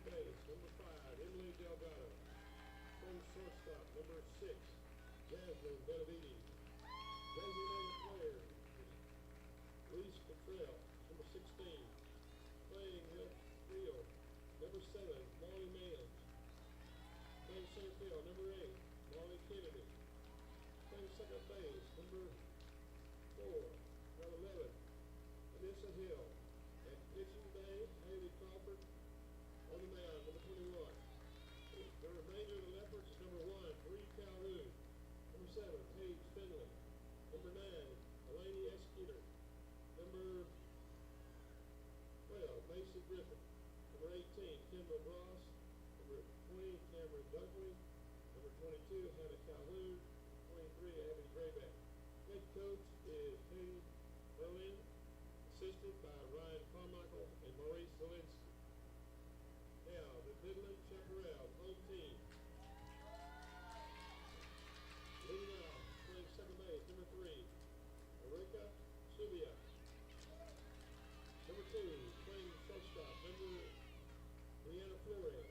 base, number 5, Emily Delgado. Playing shortstop, number 6, Jasmine Benavides. Designated player, Luis Cottrell, number 16. Playing left field, number 7, Molly Mans. Playing center field, number 8, Molly Kennedy. Playing second base, number 4, number 11, Vanessa Hill. And pitching today, Haley Crawford. On the mound, number 21. The remainder of the Leopards is number 1, Bree Calhoun. Number 7, Paige Finley. Number 9, Eleni Esketer. Number 12, Macy Griffin. Number 18, Kendall Ross. Number 20, Cameron Dudley. Number 22, Hannah Calhoun. 23, Abby Grayback. Head coach is Haley Berlin, assisted by Ryan Carmichael and Maurice Zelinsky. Now, the Midland Chaparral home team. Leading off, playing second base, number 3, Erika Subia. Number 2, playing shortstop, number Brianna Flores.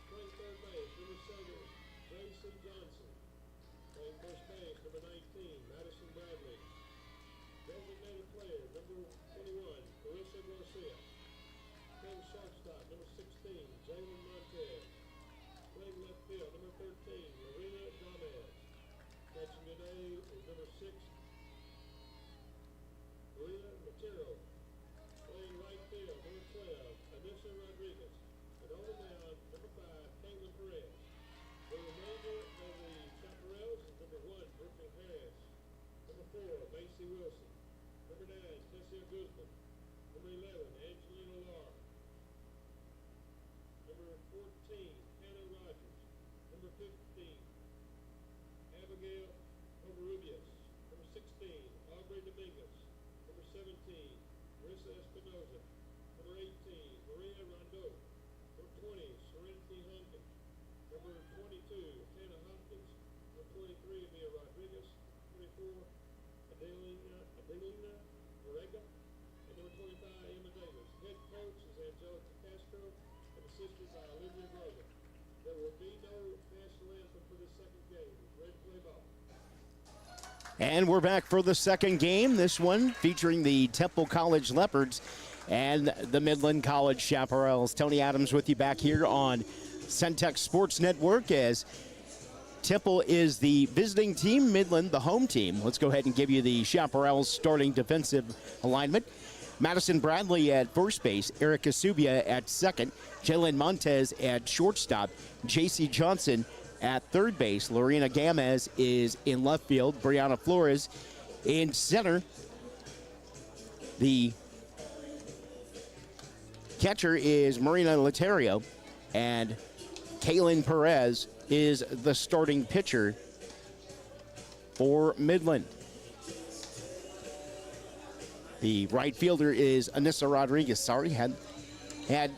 Playing third base, number 7, Gracie Johnson. Playing first base, number 19, Madison Bradley. Designated player, number 21, Carissa Garcia. Playing shortstop, number 16, Jalen Montez. Playing left field, number 13, Lorena Gomez. Catching today is number 6, Maria Matero. Playing right field, number 12, Anissa Rodriguez. And on the mound, number 5, Caitlin Perez. The remainder of the Chaparrals is number 1, Brooklyn Harris. Number 4, Macy Wilson. Number 9, Tessia Guzman. Number 11, Angelina Lar. Number 14, Hannah Rogers. Number 15, Abigail Obarubias. Number 16, Aubrey Dominguez. Number 17, Marissa Espinoza. Number 18, Maria Rondeau. Number 20, Serenity Humpkins. Number 22, Hannah Hopkins. Number 23, Mia Rodriguez. 24, Adelina Orega. And number 25, Emma Davis. Head coach is Angelica Castro and assisted by Olivia Grogan. There will be no national anthem for the second game. Ready to play ball. And we're back for the second game. This one featuring the Temple College Leopards and the Midland College Chaparrals. Tony Adams with you back here on Centex Sports Network as Temple is the visiting team, Midland the home team. Let's go ahead and give you the Chaparrals starting defensive alignment. Madison Bradley at first base, Erica Subia at second, Jalen Montez at shortstop, J.C. Johnson at third base, Lorena Gamez is in left field, Brianna Flores in center. The catcher is Marina Laterio, and Kaylin Perez is the starting pitcher for Midland. The right fielder is Anissa Rodriguez. Had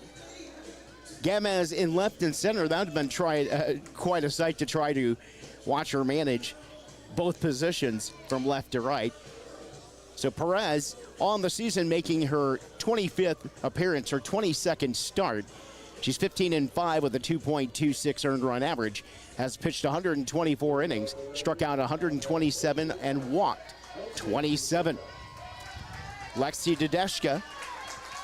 Gamez in left and center. That would have been quite a sight to try to watch her manage both positions from left to right. So Perez on the season making her 25th appearance, her 22nd start. She's 15-5 with a 2.26 earned run average, has pitched 124 innings, struck out 127 and walked 27. Lexi Dudeshka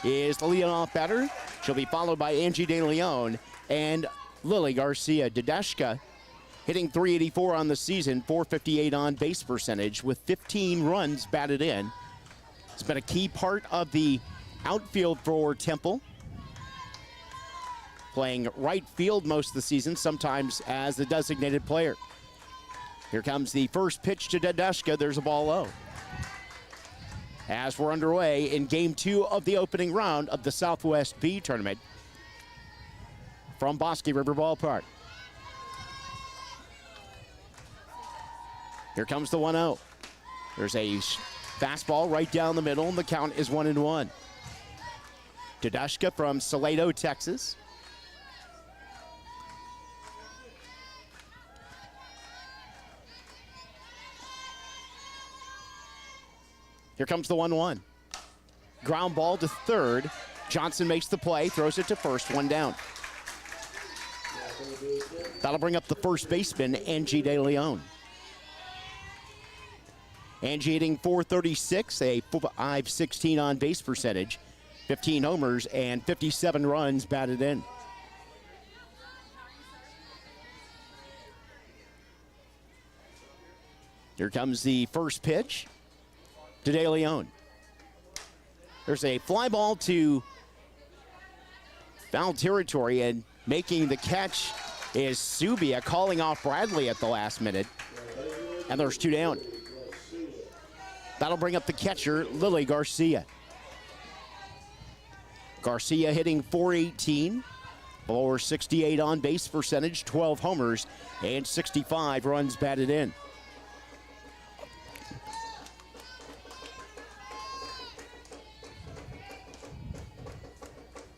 is the leadoff batter. She'll be followed by Angie De Leon and Lily Garcia. Dudeshka hitting .384 on the season, .458 on base percentage with 15 runs batted in. It's been a key part of the outfield for Temple, playing right field most of the season, sometimes as the designated player. Here comes the first pitch to Dudeshka. There's a ball low. As we're underway in Game 2 of the opening round of the Southwest B Tournament from Bosque River Ballpark. Here comes the 1-0. There's a fastball right down the middle, and the count is 1-1. Dudeshka from Salado, Texas. Here comes the 1-1. Ground ball to third, Johnson makes the play, throws it to first, one down. That'll bring up the first baseman, Angie De Leon. Angie hitting .436, a .516 on base percentage, 15 homers, and 57 runs batted in. Here comes the first pitch to De Leon. There's a fly ball to foul territory, and making the catch is Subia, calling off Bradley at the last minute. And there's two down. That'll bring up the catcher, Lily Garcia. Garcia hitting .418, over 68 on base percentage, 12 homers, and 65 runs batted in.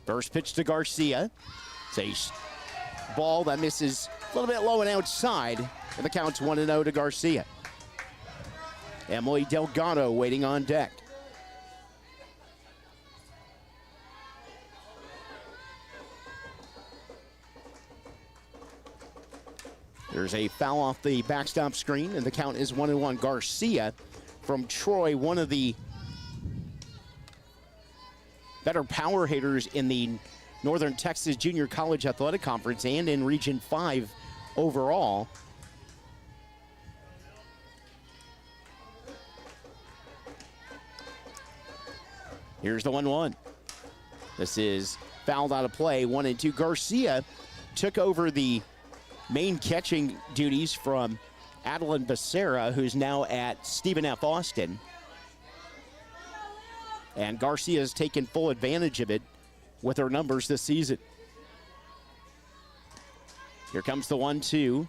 First pitch to Garcia. It's a ball that misses a little bit low and outside, and the count's 1-0 to Garcia. Emily Delgado waiting on deck. There's a foul off the backstop screen, and the count is 1-1. Garcia from Troy, one of the better power hitters in the Northern Texas Junior College Athletic Conference and in Region 5 overall. Here's the 1-1. This is fouled out of play, 1-2. Garcia took over the main catching duties from Adeline Becerra, who's now at Stephen F. Austin. And Garcia has taken full advantage of it with her numbers this season. Here comes the 1-2.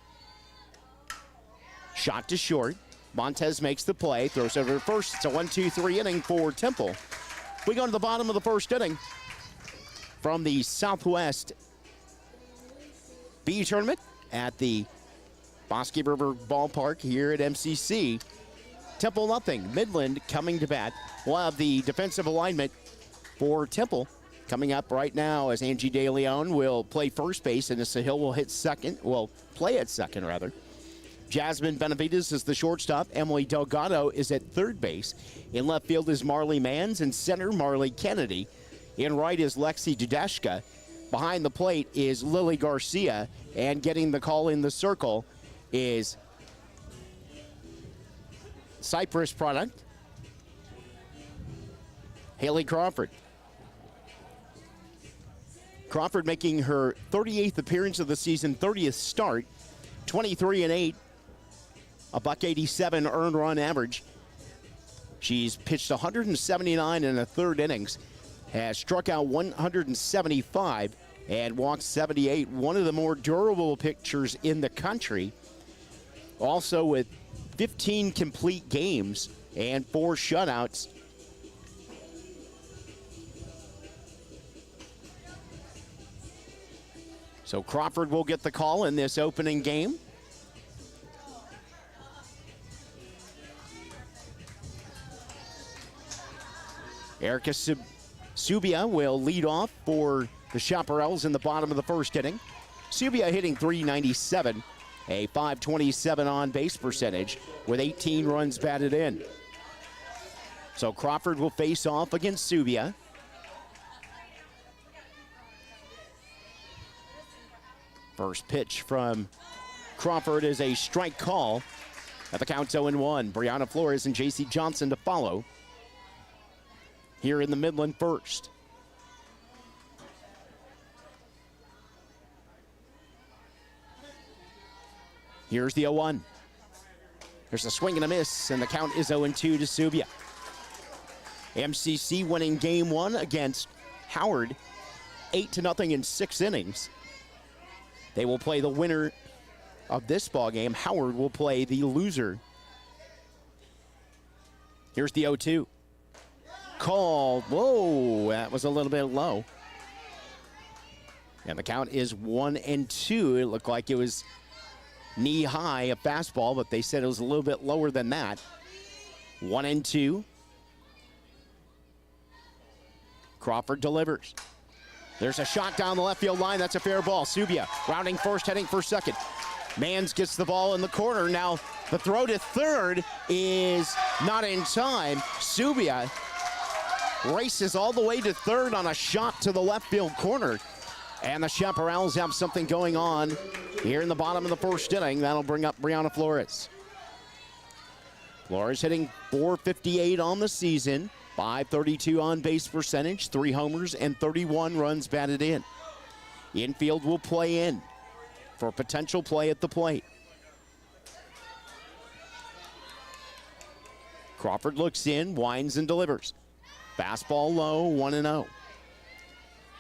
Shot to short. Montez makes the play, throws over to first. It's a 1-2-3 inning for Temple. We go to the bottom of the first inning from the Southwest B tournament at the Bosque River Ballpark here at MCC. Temple nothing. Midland coming to bat. We'll have the defensive alignment for Temple coming up right now as Angie De Leon will play first base and Issa Hill will hit second. Will play at second, rather. Jasmine Benavides is the shortstop. Emily Delgado is at third base. In left field is Marley Mans. In center, Marley Kennedy. In right is Lexi Dudashka. Behind the plate is Lily Garcia. And getting the call in the circle is Cypress product, Haley Crawford. Crawford making her 38th appearance of the season, 30th start, 23-8, a .187 earned run average. She's pitched 179 in the third innings, has struck out 175 and walked 78. One of the more durable pitchers in the country. Also with 15 complete games and 4 shutouts. So Crawford will get the call in this opening game. Erica Subia will lead off for the Chaparrals in the bottom of the first inning. Subia hitting .397, a .527 on base percentage with 18 runs batted in. So Crawford will face off against Subia. First pitch from Crawford is a strike call. At the count 0-1. Brianna Flores and J.C. Johnson to follow here in the Midland first. Here's the 0-1. There's a swing and a miss, and the count is 0-2 to Subia. MCC winning game 1 against Howard, 8-0 in 6 innings. They will play the winner of this ball game. Howard will play the loser. Here's the 0-2. Called. Whoa, that was a little bit low. And the count is 1-2. It looked like it was knee-high, a fastball, but they said it was a little bit lower than that. 1-2. Crawford delivers. There's a shot down the left field line. That's a fair ball. Subia rounding first, heading for second. Mans gets the ball in the corner. Now the throw to third is not in time. Subia races all the way to third on a shot to the left field corner. And the Chaparrals have something going on here in the bottom of the first inning. That'll bring up Brianna Flores. Flores hitting .458 on the season, .532 on base percentage, 3 homers and 31 runs batted in. Infield will play in for potential play at the plate. Crawford looks in, winds and delivers. Fastball low, 1-0.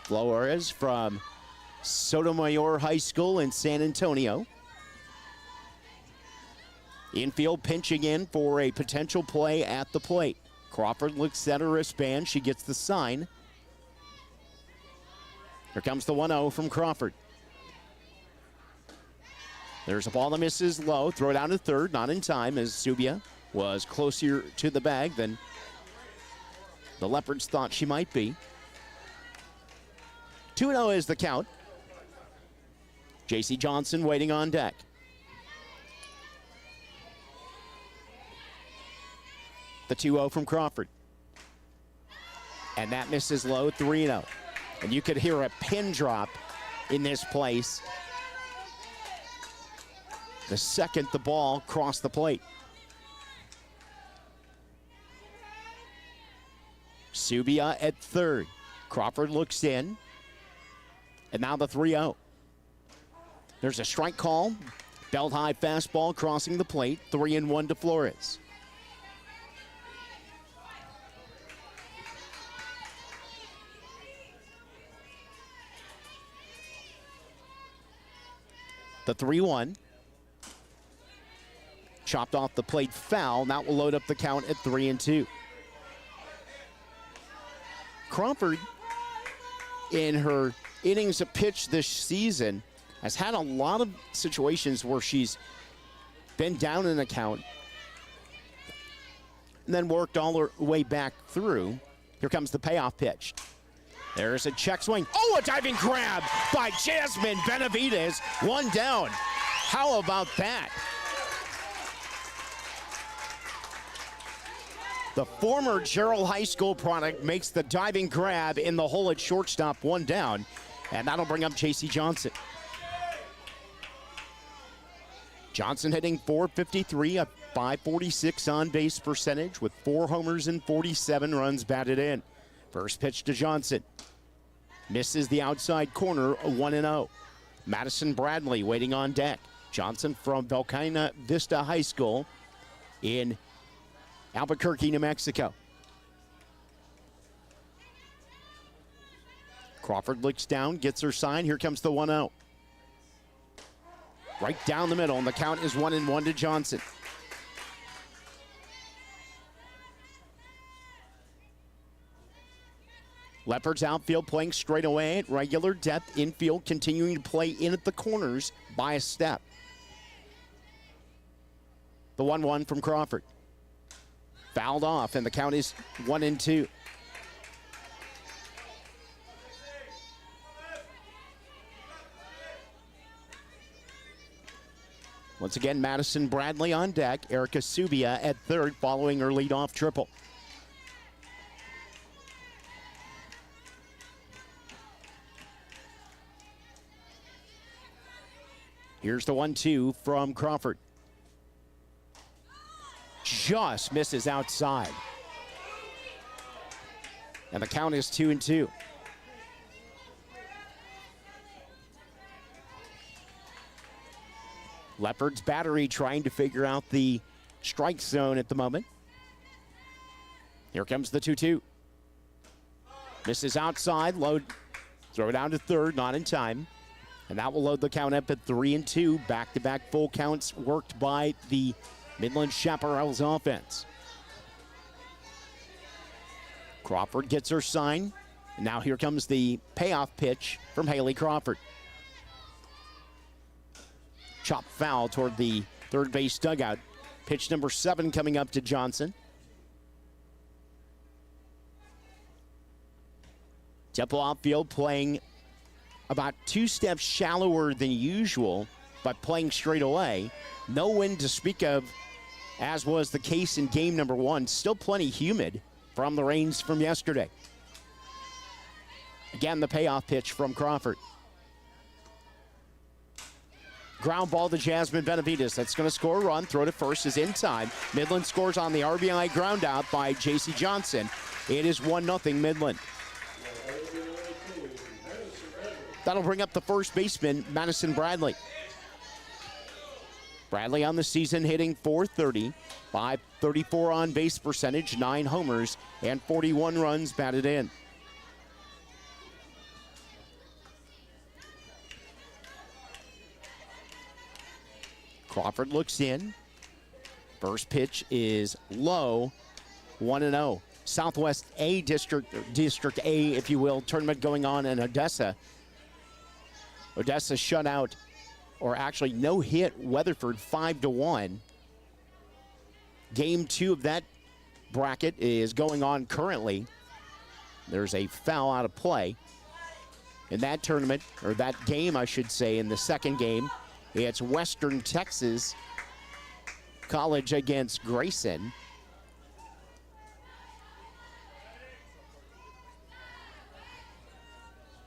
Flores from Sotomayor High School in San Antonio. Infield pinching in for a potential play at the plate. Crawford looks at her wristband. She gets the sign. Here comes the 1-0 from Crawford. There's a ball that misses low. Throw it down to third, not in time, as Subia was closer to the bag than the Leopards thought she might be. 2-0 is the count. J.C. Johnson waiting on deck. The 2-0 from Crawford. And that misses low, 3-0. And you could hear a pin drop in this place the second the ball crossed the plate. Subia at third. Crawford looks in. And now the 3-0. There's a strike call. Belt high fastball crossing the plate. 3-1 to Flores. The 3-1. Chopped off the plate foul. That will load up the count at 3-2. Crawford, in her innings of pitch this season, has had a lot of situations where she's been down in a count and then worked all her way back through. Here comes the payoff pitch. There's a check swing. Oh, a diving grab by Jasmine Benavides. 1 down. How about that? The former Gerald High School product makes the diving grab in the hole at shortstop, 1 down. And that'll bring up J.C. Johnson. Johnson hitting .453, a .546 on base percentage with 4 homers and 47 runs batted in. First pitch to Johnson. Misses the outside corner, 1-0. Madison Bradley waiting on deck. Johnson from Volcana Vista High School in Albuquerque, New Mexico. Crawford looks down, gets her sign. Here comes the 1-0. Right down the middle, and the count is 1-1 to Johnson. Leopards outfield playing straight away at regular depth. Infield continuing to play in at the corners by a step. The 1-1 from Crawford. Fouled off, and the count is 1-2. Once again, Madison Bradley on deck. Erica Subia at third following her leadoff triple. Here's the 1-2 from Crawford. Just misses outside. And the count is 2-2. Leopards battery trying to figure out the strike zone at the moment. Here comes the 2-2. Misses outside, load, throw it down to third, not in time. And that will load the count up at 3-2. Back-to-back full counts worked by the Midland Chaparrals offense. Crawford gets her sign. And now here comes the payoff pitch from Haley Crawford. Chop foul toward the third base dugout. Pitch number 7 coming up to Johnson. Temple outfield playing about 2 steps shallower than usual, but playing straight away. No wind to speak of, as was the case in game number 1. Still plenty humid from the rains from yesterday. Again, the payoff pitch from Crawford. Ground ball to Jasmine Benavides. That's going to score a run. Throw to first is in time. Midland scores on the RBI ground out by J.C. Johnson. It is 1-0 Midland. That'll bring up the first baseman, Madison Bradley. Bradley on the season hitting .430, .534 on base percentage, 9 homers, and 41 runs batted in. Crawford looks in. First pitch is low, 1-0. Southwest A District A, if you will, tournament going on in Odessa. Odessa shut out, or actually no hit, Weatherford 5-1. Game 2 of that bracket is going on currently. There's a foul out of play. In that tournament, or that game, I should say, in the second game, it's Western Texas College against Grayson.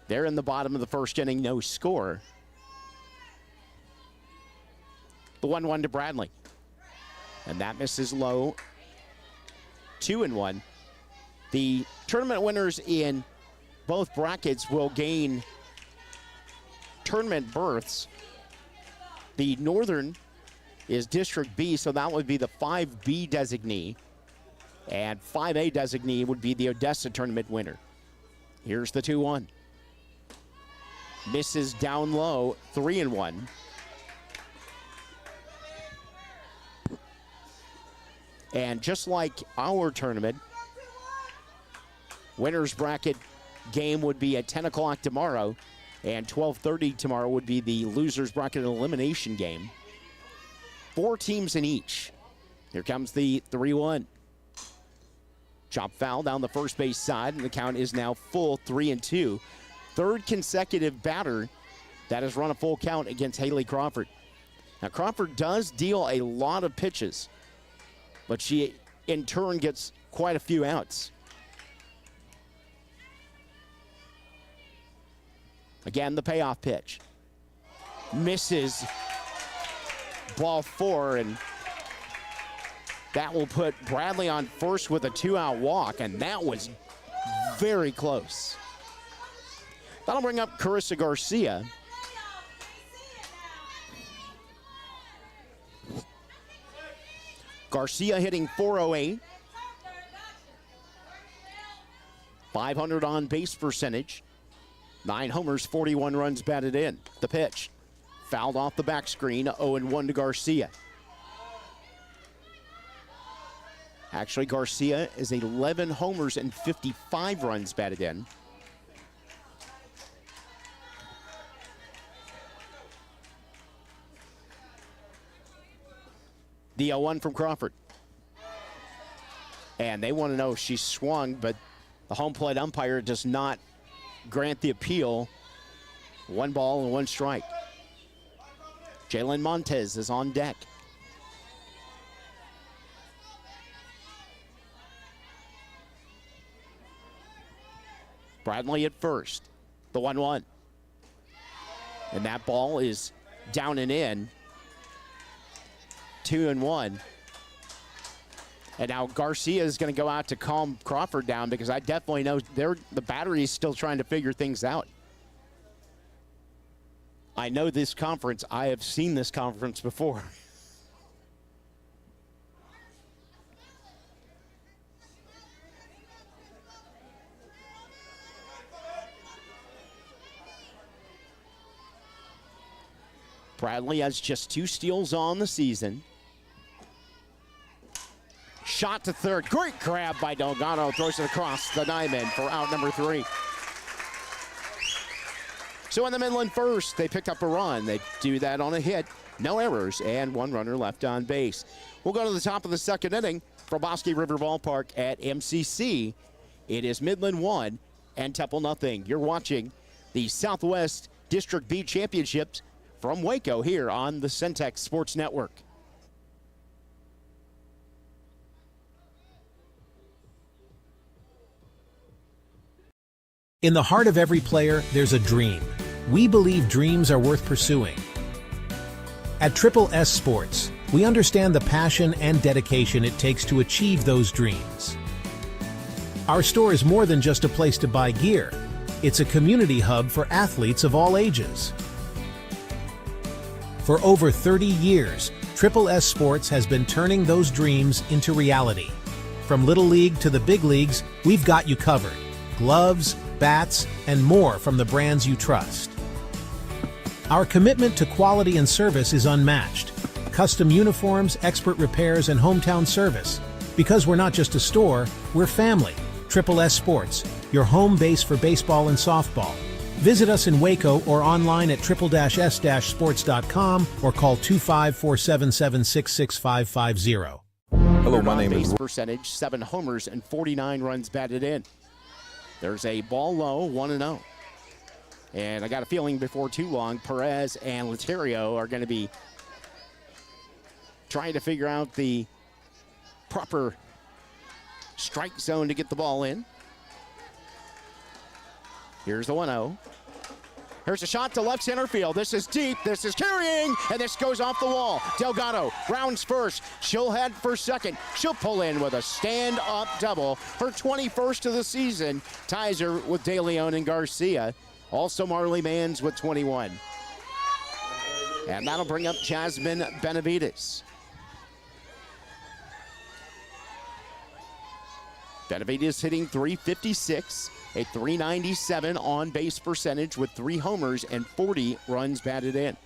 They're in the bottom of the first inning, no score. The 1-1 to Bradley. And that misses low. 2-1. The tournament winners in both brackets will gain tournament berths. The Northern is District B, so that would be the 5B designee. And 5A designee would be the Odessa tournament winner. Here's the 2-1. Misses down low, 3-1. And just like our tournament, winner's bracket game would be at 10 o'clock tomorrow, and 12:30 tomorrow would be the loser's bracket elimination game. 4 teams in each. Here comes the 3-1. Chop foul down the first base side, and the count is now full, 3-2. Third consecutive batter that has run a full count against Haley Crawford. Now, Crawford does deal a lot of pitches, but she, in turn, gets quite a few outs. Again, the payoff pitch. Misses ball 4, and that will put Bradley on first with a 2-out walk, and that was very close. That'll bring up Carissa Garcia. Garcia hitting .408. 500 on base percentage. 9 homers, 41 runs batted in. The pitch. Fouled off the back screen, 0-1 to Garcia. Actually, Garcia is 11 homers and 55 runs batted in. The 0-1 from Crawford. And they want to know if she swung, but the home plate umpire does not grant the appeal. 1 ball and 1 strike. Jalen Montez is on deck. Bradley at first. The 1-1. And that ball is down and in. 2-1. And now Garcia is going to go out to calm Crawford down, because I definitely know the battery is still trying to figure things out. I know this conference. I have seen this conference before. Bradley has just 2 steals on the season. Shot to third. Great grab by Delgado. Throws it across the diamond for out number 3. So in the Midland first, they picked up a run. They do that on a hit. No errors, and 1 runner left on base. We'll go to the top of the second inning from Bosque River Ballpark at MCC. It is Midland 1, and Temple nothing. You're watching the Southwest District B Championships from Waco here on the Centex Sports Network. In the heart of every player, there's a dream. We believe dreams are worth pursuing. At Triple S Sports, we understand the passion and dedication it takes to achieve those dreams. Our store is more than just a place to buy gear. It's a community hub for athletes of all ages. For over 30 years, Triple S Sports has been turning those dreams into reality. From Little League to the big leagues, we've got you covered. Gloves, bats, and more from the brands you trust. Our commitment to quality and service is unmatched. Custom uniforms, expert repairs, and hometown service. Because we're not just a store, we're family. Triple S Sports, your home base for baseball and softball. Visit us in Waco or online at triple-s-sports.com or call 254-776-6550. Hello, my name is... Base percentage, 7 homers and 49 runs batted in. There's a ball low, 1-0. And I got a feeling before too long, Perez and Laterio are going to be trying to figure out the proper strike zone to get the ball in. Here's the 1-0. Here's a shot to left center field. This is deep. This is carrying, and this goes off the wall. Delgado rounds first. She'll head for second. She'll pull in with a stand-up double. Her 21st of the season ties her with De Leon and Garcia. Also Marley Mans with 21. And that'll bring up Jasmine Benavides. Benavides hitting .356. A .397 on-base percentage with 3 homers and 40 runs batted in.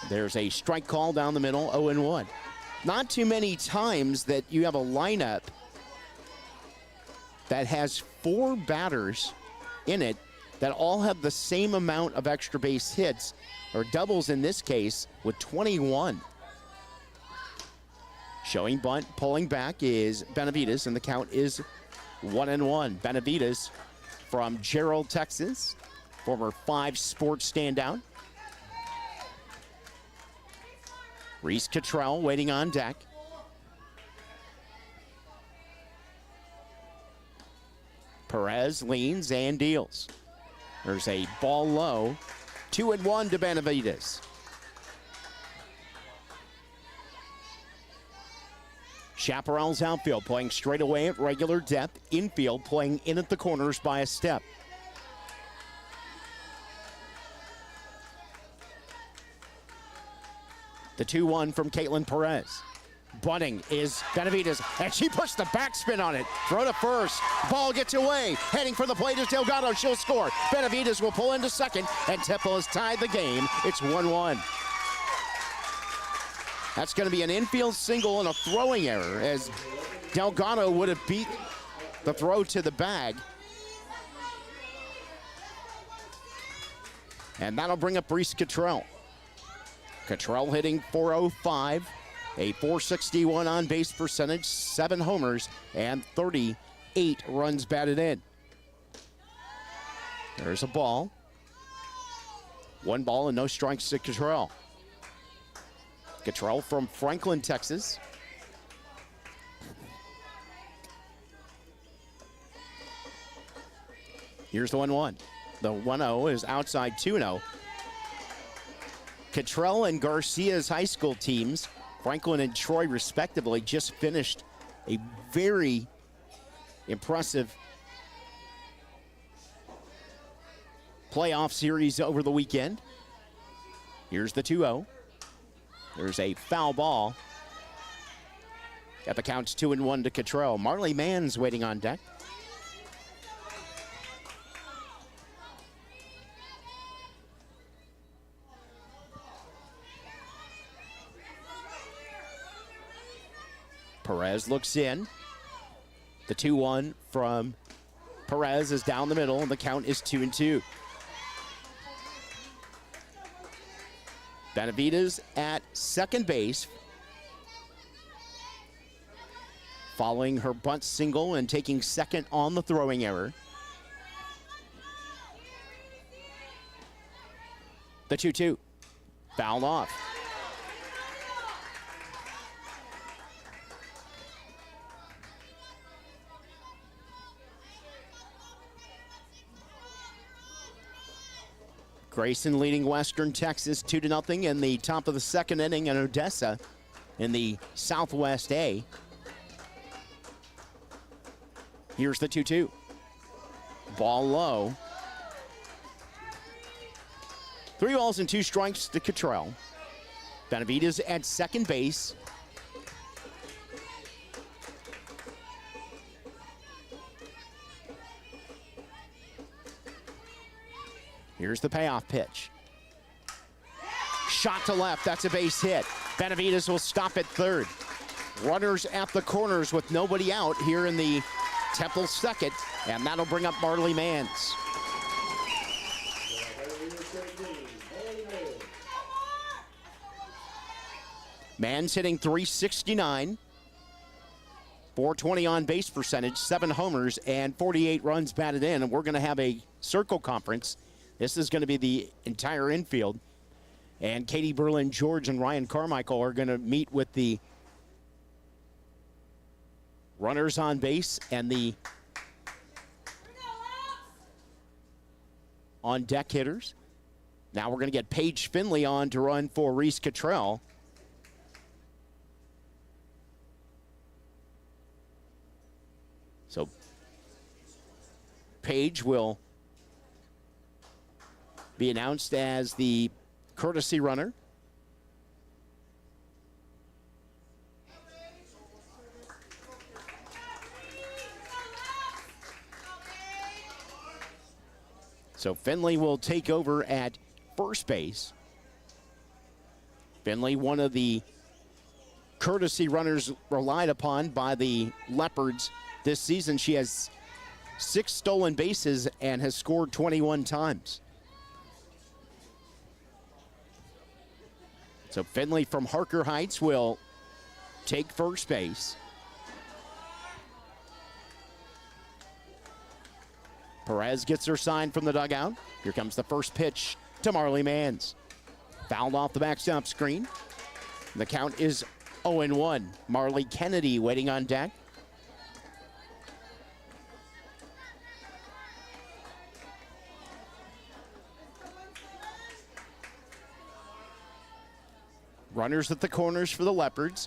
There's a strike call down the middle, 0-1. Not too many times that you have a lineup that has 4 batters in it that all have the same amount of extra base hits, or doubles in this case, with 21. Showing bunt, pulling back is Benavides, and the count is 1-1. Benavides from Gerald, Texas, former 5 sports standout. Reese Cottrell waiting on deck. Perez leans and deals. There's a ball low, 2-1 to Benavides. Chaparral's outfield playing straight away at regular depth. Infield playing in at the corners by a step. The 2-1 from Caitlin Perez. Bunting is Benavides, and she puts the backspin on it. Throw to first. Ball gets away. Heading for the plate is Delgado. She'll score. Benavides will pull into second, and Temple has tied the game. It's 1-1. That's going to be an infield single and a throwing error, as Delgado would have beat the throw to the bag. And that'll bring up Reese Cottrell. Cottrell hitting .405, a .461 on base percentage, 7 homers, and 38 runs batted in. There's a ball. 1 ball and no strikes to Cottrell. Cottrell from Franklin, Texas. Here's the 1-1. The 1-0 is outside 2-0. Cottrell and Garcia's high school teams, Franklin and Troy respectively, just finished a very impressive playoff series over the weekend. Here's the 2-0. There's a foul ball. At the count's 2-1 to Cottrell. Marley Mans waiting on deck. Perez looks in. The 2-1 from Perez is down the middle, and the count is 2-2. Benavides at second base following her bunt single and taking second on the throwing error. The 2-2. Fouled off. Grayson leading Western Texas 2-0 in the top of the second inning, and Odessa in the Southwest A. Here's the 2-2. Ball low. 3 balls and 2 strikes to Cottrell. Benavides at second base. Here's the payoff pitch. Shot to left, that's a base hit. Benavides will stop at third. Runners at the corners with nobody out here in the Temple second, and that'll bring up Marley Mans. Mans hitting .369, 420 on base percentage, 7 homers, and 48 runs batted in. And we're going to have a circle conference. This is going to be the entire infield. And Katie Berlin George and Ryan Carmichael are going to meet with the runners on base and the on deck hitters. Now we're going to get Paige Finley on to run for Reese Cottrell. So Paige will be announced as the courtesy runner. So Finley will take over at first base. Finley, one of the courtesy runners relied upon by the Leopards this season. She has 6 stolen bases and has scored 21 times. So Finley from Harker Heights will take first base. Perez gets her sign from the dugout. Here comes the first pitch to Marley Mans. Fouled off the backstop screen. The count is 0-1. Marley Kennedy waiting on deck. Runners at the corners for the Leopards.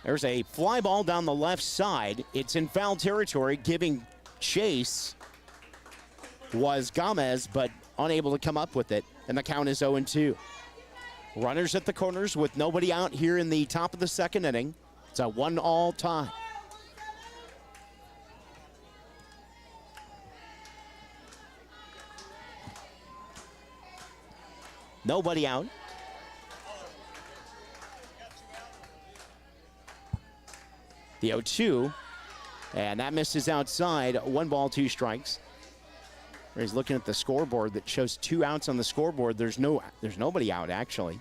There's a fly ball down the left side. It's in foul territory. Giving chase was Gomez, but unable to come up with it. And the count is 0-2. Runners at the corners with nobody out here in the top of the second inning. It's a 1-all tie. Nobody out. The 0-2, and that misses outside. 1 ball, 2 strikes. He's looking at the scoreboard that shows 2 outs on the scoreboard. There's nobody out, actually.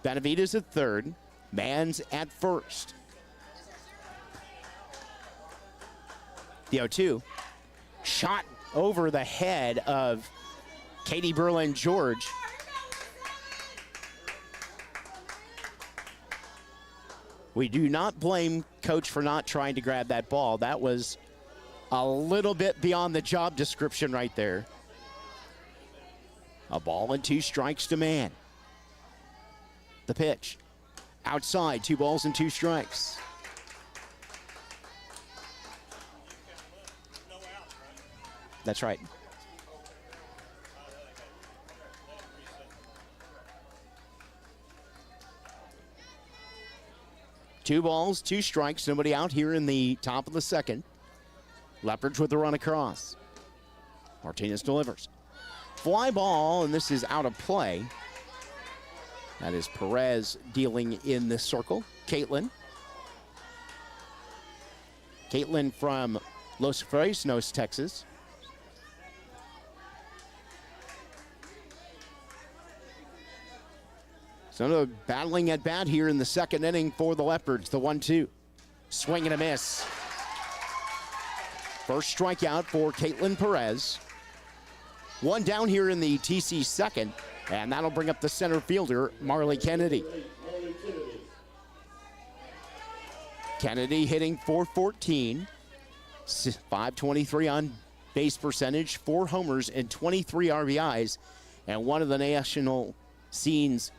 Benavides at third. Mans at first. The 0-2. Shot over the head of Katie Berlin George. We do not blame Coach for not trying to grab that ball. That was a little bit beyond the job description right there. A ball and 2 strikes to Man. The pitch. Outside, 2 balls and 2 strikes. That's right. Two balls, 2 strikes, nobody out here in the top of the second. Leopards with the run across. Martinez delivers. Fly ball, and this is out of play. That is Perez dealing in the circle. Caitlin. Caitlin from Los Fresnos, Texas. So the battling at bat here in the second inning for the Leopards. The 1-2. Swing and a miss. First strikeout for Caitlin Perez. One down here in the TC second, and that'll bring up the center fielder, Marley Kennedy. Kennedy hitting .414, 523 on base percentage, 4 homers and 23 RBIs, and one of the national scene's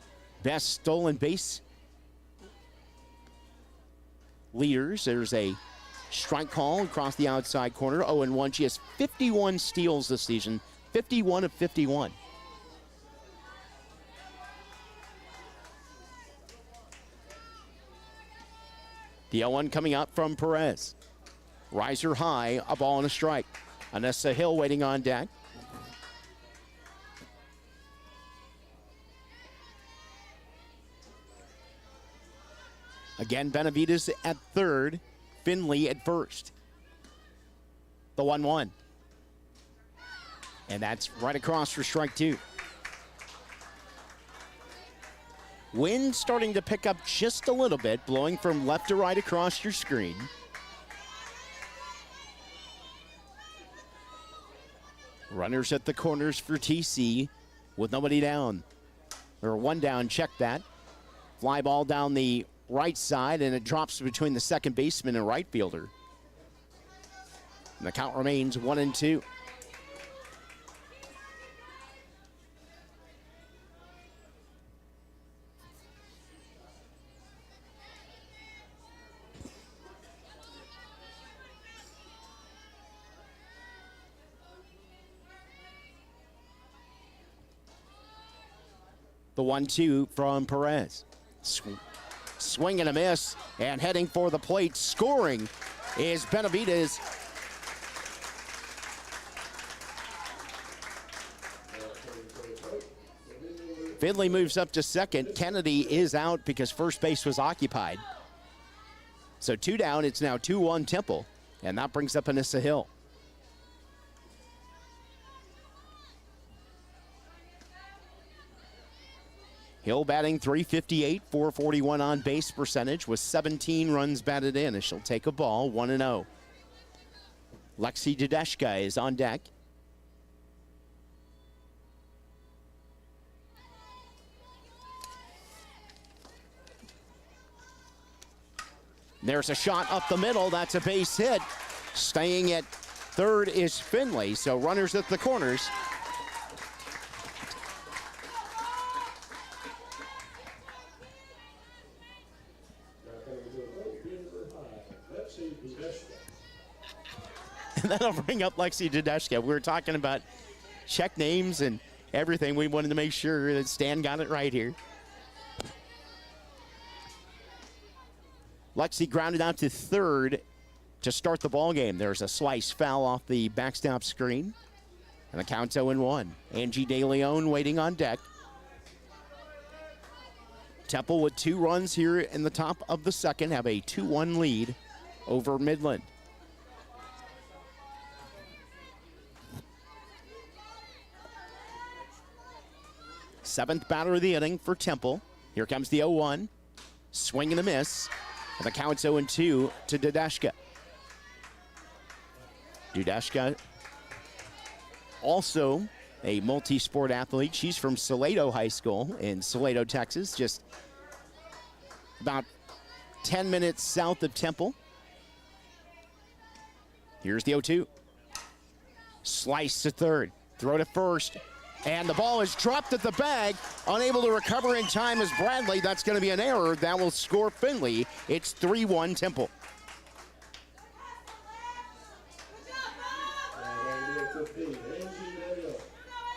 best stolen base leaders. There's a strike call across the outside corner, 0-1. She has 51 steals this season, 51 of 51. The 0-1 coming out from Perez. Riser high, a ball and a strike. Anessa Hill waiting on deck. Again, Benavides at third, Finley at first. The 1-1. And that's right across for strike 2. Wind starting to pick up just a little bit, blowing from left to right across your screen. Runners at the corners for TC with nobody down. Or one down, check that. Fly ball down the right side, and it drops between the second baseman and right fielder. And the count remains 1-2. The 1-2 from Perez. Swing and a miss, and heading for the plate, scoring is Benavides. Finley moves up to second. Kennedy is out because first base was occupied. So 2 down, it's now 2-1 Temple, and that brings up Anissa Hill. Hill batting .358, .441 on base percentage with 17 runs batted in as she'll take a ball, 1-0. Lexi Dudeshka is on deck. There's a shot up the middle. That's a base hit. Staying at third is Finley, so runners at the corners. And that'll bring up Lexi Dudeshka. We were talking about check names and everything. We wanted to make sure that Stan got it right here. Lexi grounded out to third to start the ball game. There's a slice foul off the backstop screen. And the count's 0-1. Angie De Leon waiting on deck. Temple with 2 runs here in the top of the second have a 2-1 lead over Midland. Seventh batter of the inning for Temple. Here comes the 0-1. Swing and a miss. And the count's 0-2 to Dudeshka. Dudeshka, also a multi-sport athlete. She's from Salado High School in Salado, Texas, just about 10 minutes south of Temple. Here's the 0-2. Slice to third. Throw to first. And the ball is dropped at the bag. Unable to recover in time is Bradley. That's going to be an error. That will score Finley. It's 3-1 Temple.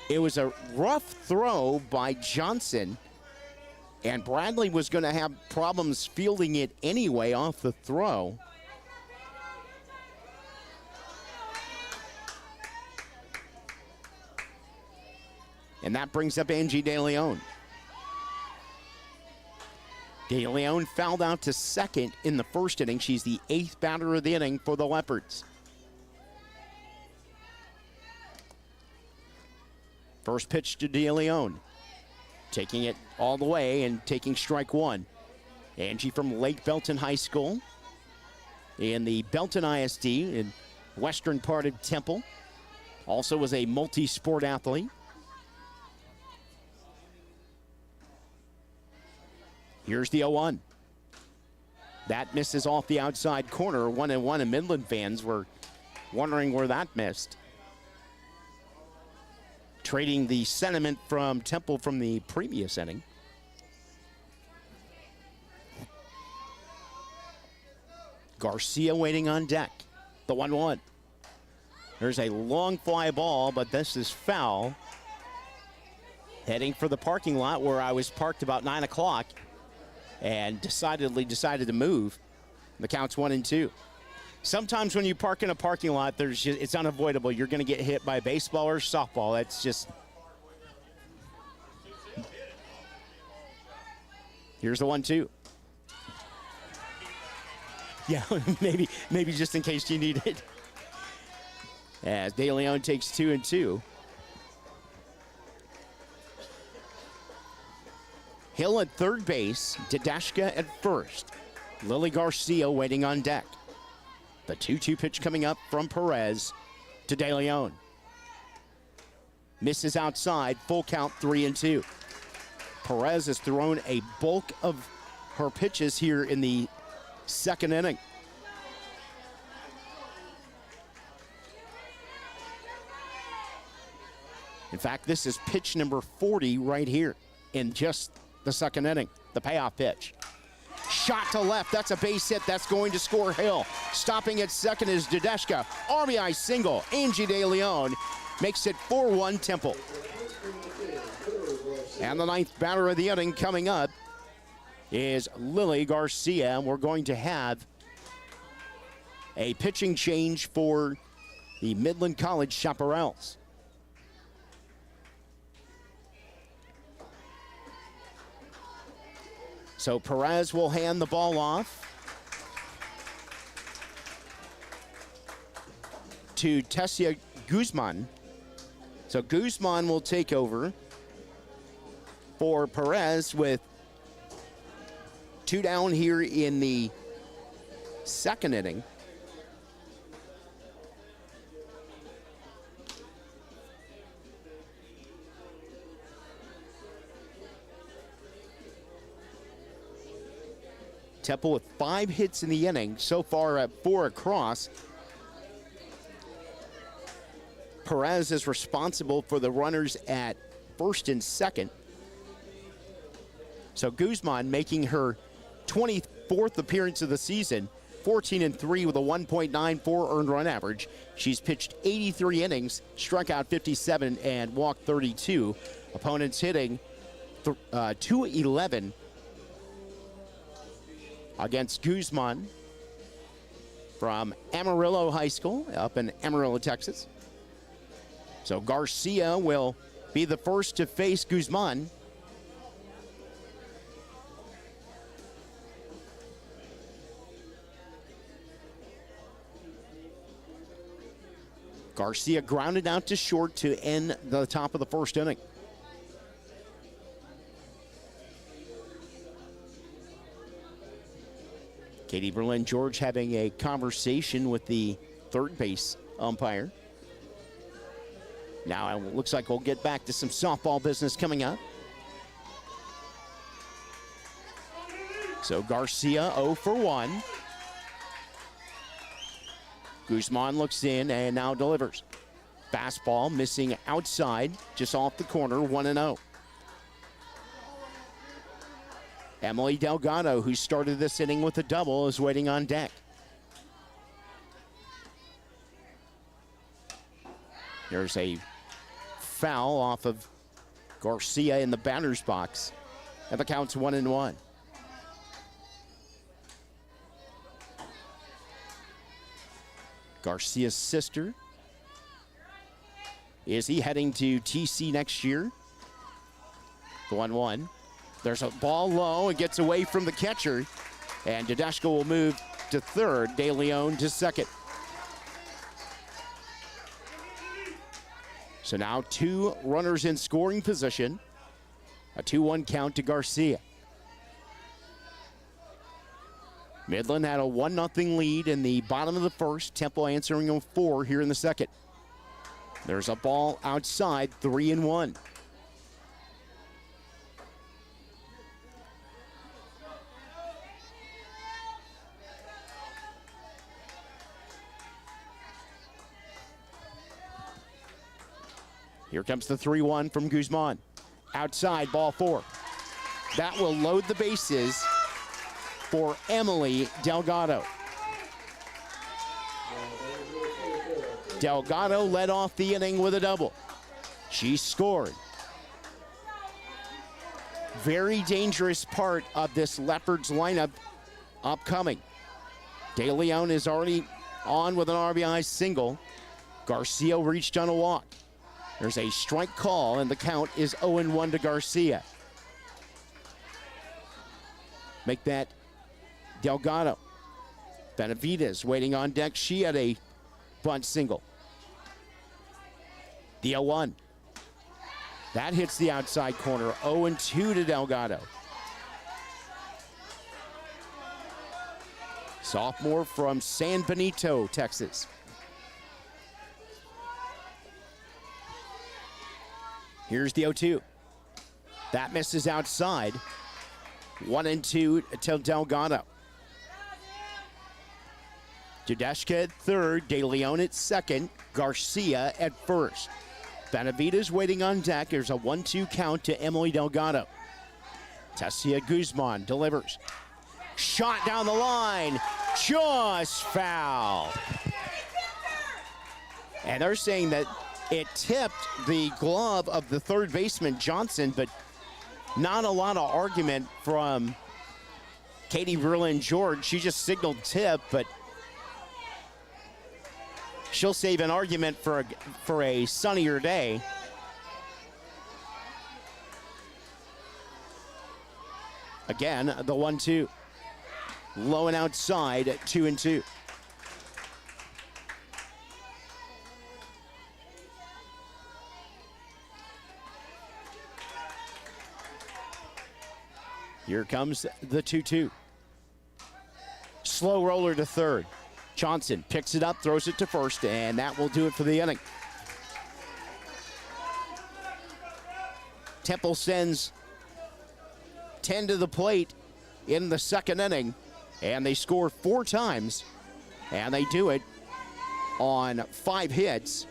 It was a rough throw by Johnson. And Bradley was going to have problems fielding it anyway off the throw. And that brings up Angie De Leon. De Leon fouled out to second in the first inning. She's the 8th batter of the inning for the Leopards. First pitch to De Leon. Taking it all the way and taking strike one. Angie from Lake Belton High School in the Belton ISD in western part of Temple. Also was a multi-sport athlete. Here's the 0-1. That misses off the outside corner. 1-1, and Midland fans were wondering where that missed. Trading the sentiment from Temple from the previous inning. Garcia waiting on deck. The 1-1. There's a long fly ball, but this is foul. Heading for the parking lot where I was parked about 9 o'clock and decided to move. The count's 1-2. Sometimes when you park in a parking lot, it's unavoidable. You're going to get hit by a baseball or softball. That's just... Here's the 1-2. Yeah, maybe just in case you need it. As De Leon takes 2-2. Hill at third base, Didashka at first. Lily Garcia waiting on deck. The 2-2 pitch coming up from Perez to De Leon. Misses outside, full count 3-2. Perez has thrown a bulk of her pitches here in the second inning. In fact, this is pitch number 40 right here in just the second inning, the payoff pitch. Shot to left, that's a base hit, that's going to score Hill. Stopping at second is Didashka. RBI single, Angie De Leon makes it 4-1 Temple. And the ninth batter of the inning coming up is Lily Garcia. And we're going to have a pitching change for the Midland College Chaparrals. So Perez will hand the ball off to Tessia Guzman. So Guzman will take over for Perez with 2 down here in the second inning. Temple with 5 hits in the inning, so far at 4 across. Perez is responsible for the runners at first and second. So Guzman making her 24th appearance of the season, 14-3 with a 1.94 earned run average. She's pitched 83 innings, struck out 57 and walked 32. Opponents hitting 211 against Guzman from Amarillo High School up in Amarillo, Texas. So Garcia will be the first to face Guzman. Garcia grounded out to short to end the top of the first inning. Katie Berlin George having a conversation with the third base umpire. Now it looks like we'll get back to some softball business coming up. So Garcia 0 for 1. Guzman looks in and now delivers. Fastball missing outside, just off the corner, 1-0. Emily Delgado, who started this inning with a double, is waiting on deck. There's a foul off of Garcia in the batter's box, and the count's 1-1. Garcia's sister. Is he heading to TC next year? The 1-1. There's a ball low. It gets away from the catcher. And Didashka will move to third. De Leon to second. So now 2 runners in scoring position. A 2-1 count to Garcia. Midland had a 1-0 lead in the bottom of the first. Temple answering on 4 here in the second. There's a ball outside, 3-1. Here comes the 3-1 from Guzman. Outside, ball 4. That will load the bases for Emily Delgado. Delgado led off the inning with a double. She scored. Very dangerous part of this Leopards lineup upcoming. De Leon is already on with an RBI single. Garcia reached on a walk. There's a strike call, and the count is 0-1 to Garcia. Make that Delgado. Benavides waiting on deck. She had a bunt single. The 0-1. That hits the outside corner. 0-2 to Delgado. Sophomore from San Benito, Texas. Here's the 0-2. That misses outside. 1-2 to Delgado. Tedesca at third, De Leon at second, Garcia at first. Benavides waiting on deck. There's a 1-2 count to Emily Delgado. Tessia Guzman delivers. Shot down the line, just foul. And they're saying that it tipped the glove of the third baseman, Johnson, but not a lot of argument from Katie Berlin-George. She just signaled tip, but she'll save an argument for a sunnier day. Again, the 1-2. Low and outside, 2-2. Here comes the 2-2. Slow roller to third. Johnson picks it up, throws it to first, and that will do it for the inning. Temple sends 10 to the plate in the second inning, and they score 4 times, and they do it on 5 hits.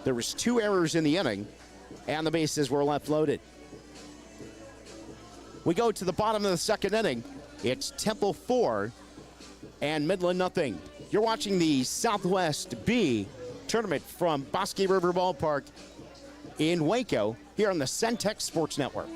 There was 2 errors in the inning, and the bases were left loaded. We go to the bottom of the second inning. It's Temple 4 and Midland nothing. You're watching the Southwest B tournament from Bosque River Ballpark in Waco here on the Centex Sports Network.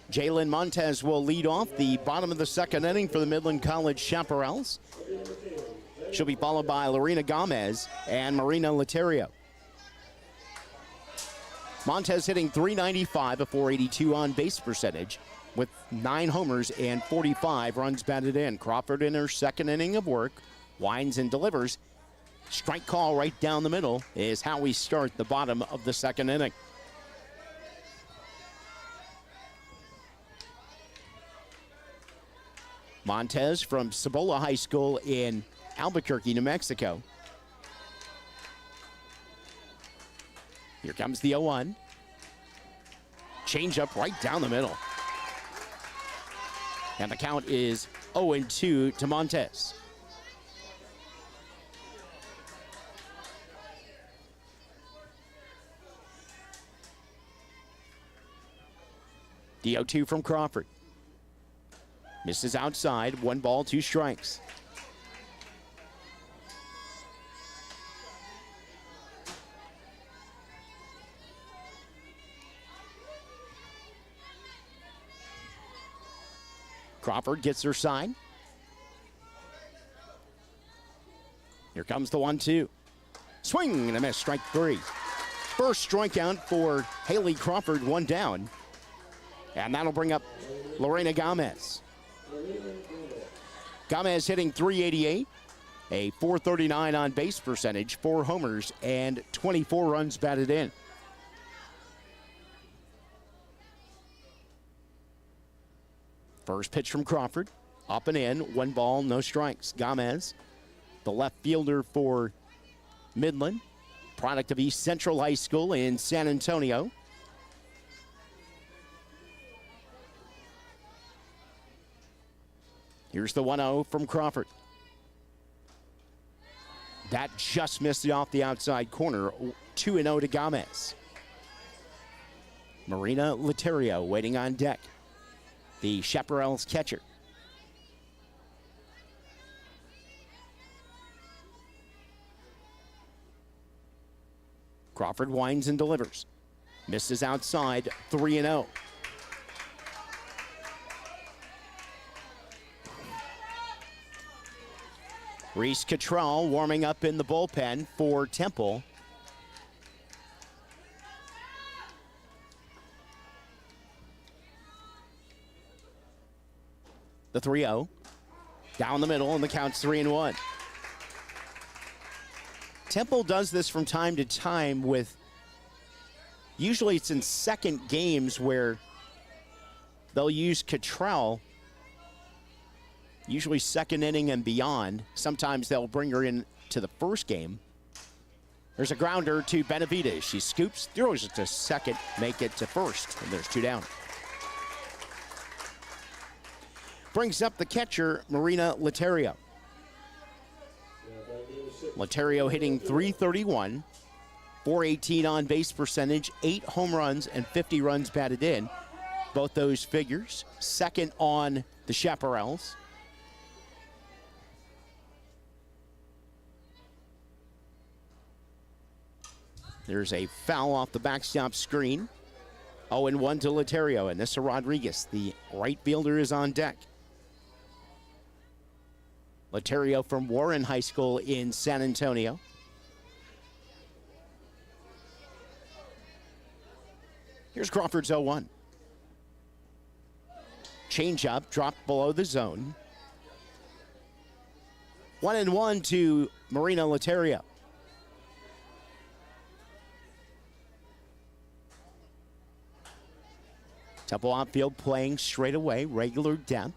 Jalen Montez will lead off the bottom of the second inning for the Midland College Chaparrals. She'll be followed by Lorena Gomez and Marina Laterio. Montez hitting .395, a .482 on base percentage with 9 homers and 45 runs batted in. Crawford in her second inning of work, winds and delivers. Strike call right down the middle is how we start the bottom of the second inning. Montez from Cibola High School in Albuquerque, New Mexico. Here comes the 0-1. Change up right down the middle. And the count is 0-2 to Montez. The 0-2 from Crawford. Misses outside. 1 ball, 2 strikes. Crawford gets her side. Here comes the 1-2. Swing and a miss, strike 3. First strikeout for Haley Crawford, 1 down. And that'll bring up Lorena Gomez. Gomez hitting .388, a .439 on base percentage, 4 homers, and 24 runs batted in. First pitch from Crawford, up and in, 1 ball, no strikes. Gomez, the left fielder for Midland, product of East Central High School in San Antonio. Here's the 1-0 from Crawford. That just missed it off the outside corner. 2-0 to Gomez. Marina Laterio waiting on deck. The Chaparral's catcher. Crawford winds and delivers. Misses outside, 3-0. Reese Cottrell warming up in the bullpen for Temple. The 3-0. Down the middle, and the count's 3-1. Temple does this from time to time with, usually it's in second games where they'll use Cottrell, usually second inning and beyond. Sometimes they'll bring her in to the first game. There's a grounder to Benavides. She scoops, throws it to second, make it to first, and there's 2 down. Brings up the catcher, Marina Laterio. Laterio hitting .331, .418 on base percentage, 8 home runs and 50 runs batted in. Both those figures, second on the Chaparrals. There's a foul off the backstop screen. 0-1 to Laterio, and Nissa Rodriguez, the right fielder, is on deck. Laterio from Warren High School in San Antonio. Here's Crawford's 0-1. Changeup dropped below the zone. 1-1 to Marina Laterio. Temple outfield playing straight away, regular depth.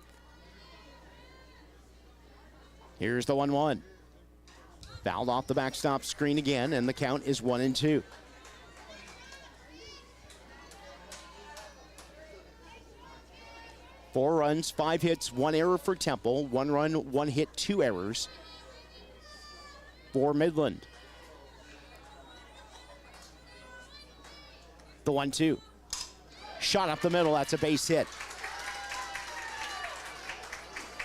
Here's the 1-1. Fouled off the backstop screen again, and the count is 1-2. Four runs, 5 hits, 1 error for Temple. 1 run, 1 hit, 2 errors for Midland. The 1-2. Shot up the middle, that's a base hit.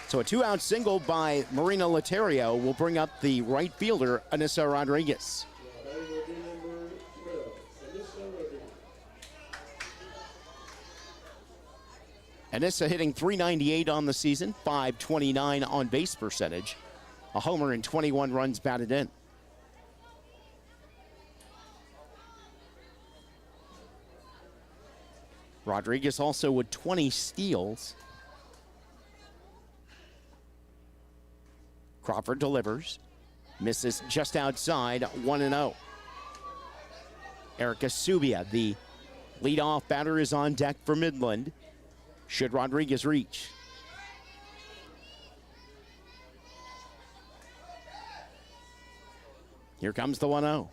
So a 2-out single by Marina Laterio will bring up the right fielder, Anissa Rodriguez. Anissa hitting .398 on the season, .529 on base percentage, a homer and 21 runs batted in. Rodriguez also with 20 steals. Crawford delivers, misses just outside, 1-0. Erica Subia, the leadoff batter, is on deck for Midland. Should Rodriguez reach? Here comes the 1-0.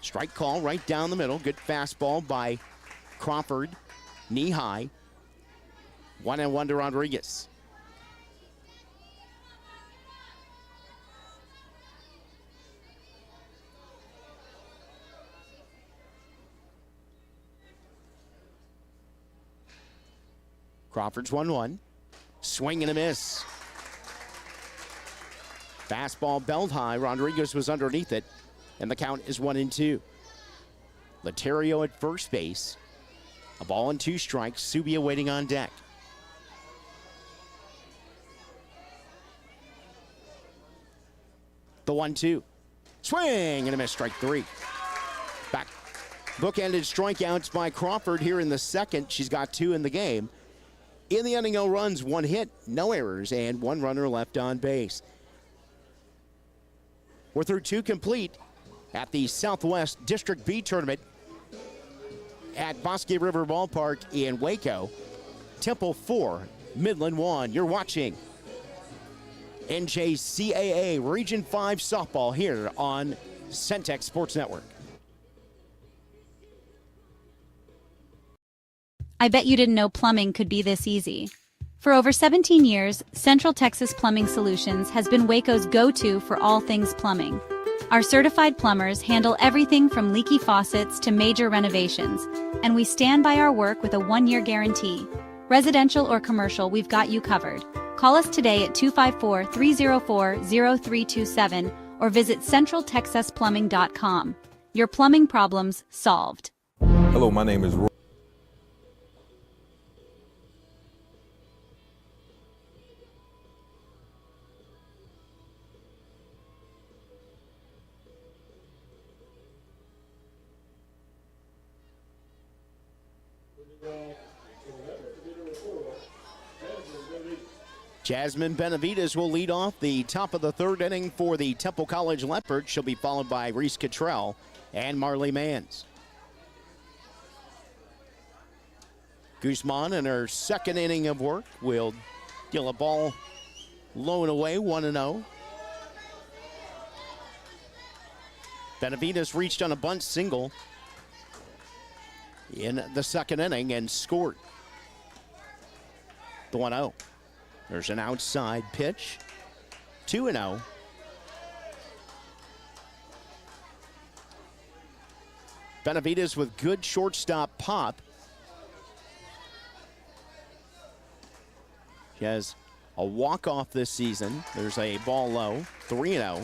Strike call right down the middle. Good fastball by Crawford, knee high. 1-1 to Rodriguez. Crawford's 1-1. Swing and a miss. Fastball belt high. Rodriguez was underneath it, and the count is 1-2. Laterio at first base. A ball and 2 strikes. Subia waiting on deck. The 1-2. Swing and a miss, strike 3. Back. Bookended strikeouts by Crawford here in the second. She's got 2 in the game. In the inning, 0 runs, 1 hit, no errors, and 1 runner left on base. We're through 2 complete at the Southwest District B tournament at Bosque River Ballpark in Waco. Temple 4, Midland 1. You're watching NJCAA Region 5 softball here on Centex Sports Network. I bet you didn't know plumbing could be this easy. For over 17 years, Central Texas Plumbing Solutions has been Waco's go-to for all things plumbing. Our certified plumbers handle everything from leaky faucets to major renovations, and we stand by our work with a 1-year guarantee. Residential or commercial, we've got you covered. Call us today at 254-304-0327 or visit centraltexasplumbing.com. Your plumbing problems solved. Hello, my name is Roy. Jasmine Benavides will lead off the top of the 3rd inning for the Temple College Leopards. She'll be followed by Reese Cottrell and Marley Mans. Guzman in her 2nd inning of work will deal a ball low and away, 1-0. Benavides reached on a bunt single in the 2nd inning and scored. The 1-0. There's an outside pitch. 2-0. Benavides with good shortstop pop. She has a walk-off this season. There's a ball low. 3-0.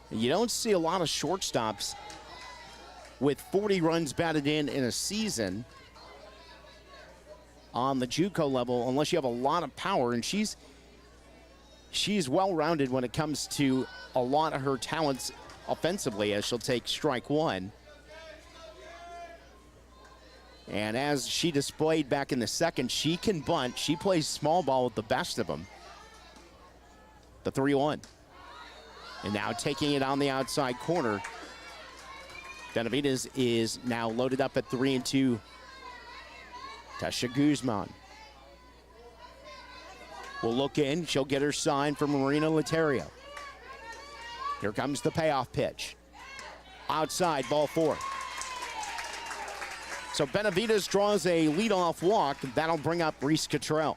You don't see a lot of shortstops with 40 runs batted in a season on the JUCO level unless you have a lot of power, and she's well-rounded when it comes to a lot of her talents offensively, as she'll take strike 1. And as she displayed back in the 2nd, she can bunt. She plays small ball with the best of them. The 3-1. And now taking it on the outside corner. Benavides is now loaded up at 3-2. Tasha Guzman will look in. She'll get her sign from Marina Laterio. Here comes the payoff pitch. Outside, ball 4. So Benavides draws a leadoff walk. That'll bring up Reese Cottrell.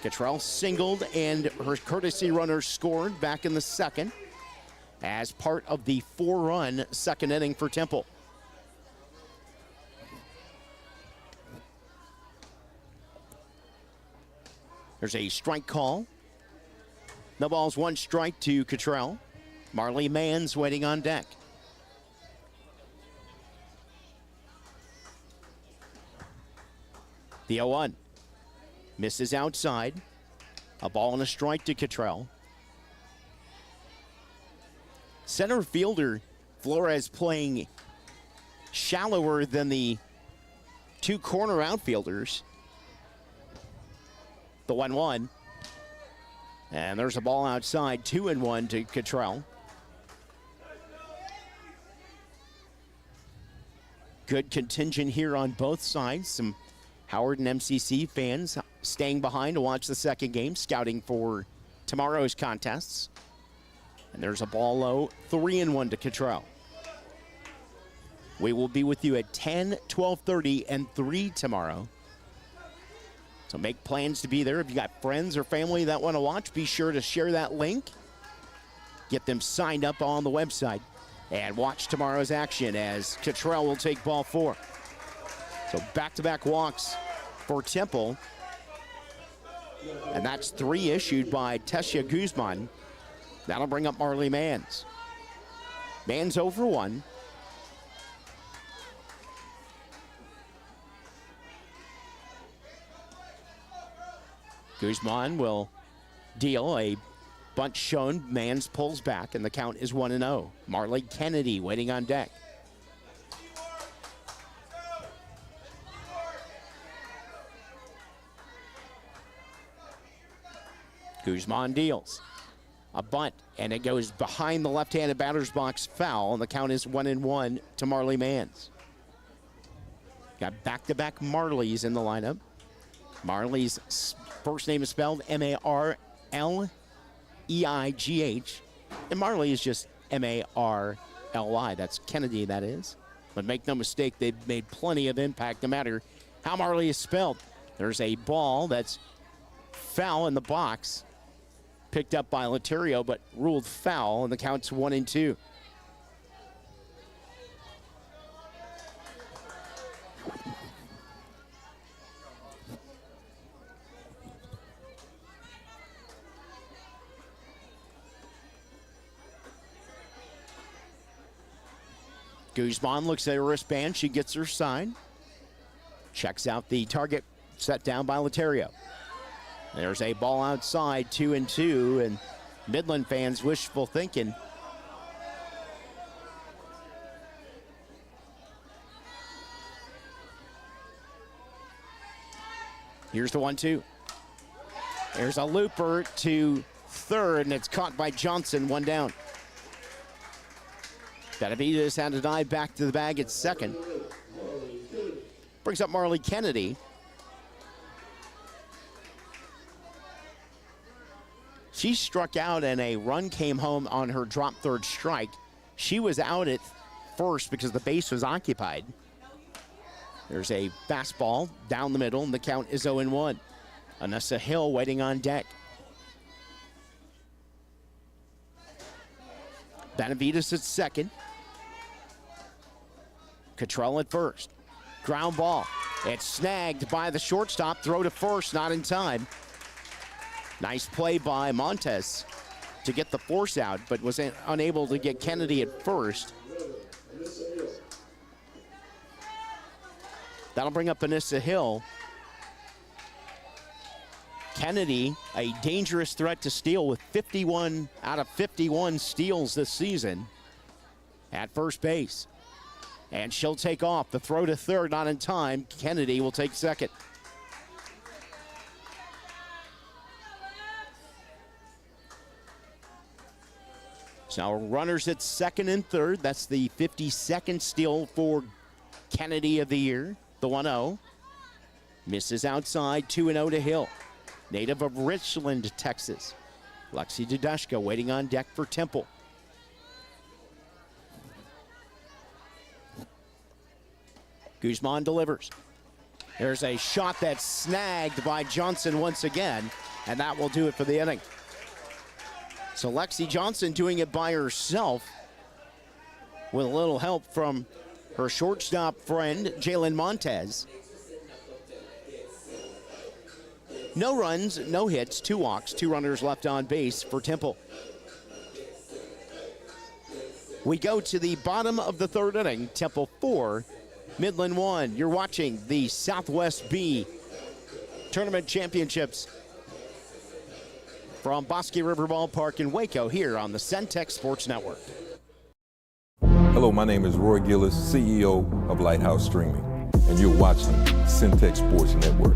Cottrell singled, and her courtesy runner scored back in the 2nd as part of the 4-run 2nd inning for Temple. There's a strike call. The ball's 1 strike to Cottrell. Marley Mans waiting on deck. The 0-1. Misses outside. A ball and a strike to Cottrell. Center fielder Flores playing shallower than the 2 corner outfielders. The 1-1. And there's a ball outside, 2-1 to Cottrell. Good contingent here on both sides. Some Howard and MCC fans staying behind to watch the 2nd game, scouting for tomorrow's contests. And there's a ball low, 3-1 to Cottrell. We will be with you at 10, 12:30, and 3 tomorrow. So make plans to be there. If you got friends or family that want to watch, be sure to share that link. Get them signed up on the website and watch tomorrow's action as Cottrell will take ball 4. So back-to-back walks for Temple. And that's 3 issued by Tessia Guzman. That'll bring up Marley Mans. Mans over 1. Guzman will deal a bunt shown. Mans pulls back, and the count is 1-0. Marley Kennedy waiting on deck. Guzman deals a bunt, and it goes behind the left-handed batter's box, foul, and the count is 1-1 to Marley Mans. Got back-to-back Marleys in the lineup. Marley's first name is spelled M-A-R-L-E-I-G-H, and Marley is just M-A-R-L-Y. That's Kennedy, that is. But make no mistake, they've made plenty of impact no matter how Marley is spelled. There's a ball that's foul in the box, picked up by Laterio, but ruled foul, and the count's 1-2. Guzman looks at her wristband. She gets her sign. Checks out the target set down by Laterio. There's a ball outside, 2-2, and Midland fans wishful thinking. Here's the 1-2. There's a looper to third, and it's caught by Johnson, 1 down. Benavides had to dive back to the bag at second. Brings up Marley Kennedy. She struck out and a run came home on her drop third strike. She was out at first because the base was occupied. There's a fastball down the middle, and the count is 0-1. Anessa Hill waiting on deck. Benavides at second. Cottrell at first. Ground ball. It's snagged by the shortstop. Throw to first, not in time. Nice play by Montes to get the force out, but was unable to get Kennedy at first. That'll bring up Anissa Hill. Kennedy, a dangerous threat to steal with 51 out of 51 steals this season at first base. And she'll take off. The throw to third, not in time. Kennedy will take second. So runners at second and third. That's the 52nd steal for Kennedy of the year. The 1-0. Misses outside, 2-0 to Hill. Native of Richland, Texas. Lexi Dudashka waiting on deck for Temple. Guzman delivers. There's a shot that's snagged by Johnson once again, and that will do it for the inning. So Lexi Johnson doing it by herself with a little help from her shortstop friend, Jalen Montez. No runs, no hits, 2 walks, 2 runners left on base for Temple. We go to the bottom of the third inning. Temple 4, Midland 1. You're watching the Southwest B Tournament Championships from Bosque River Ballpark in Waco here on the Centex Sports Network. Hello, my name is Roy Gillis, CEO of Lighthouse Streaming, and you're watching Centex Sports Network.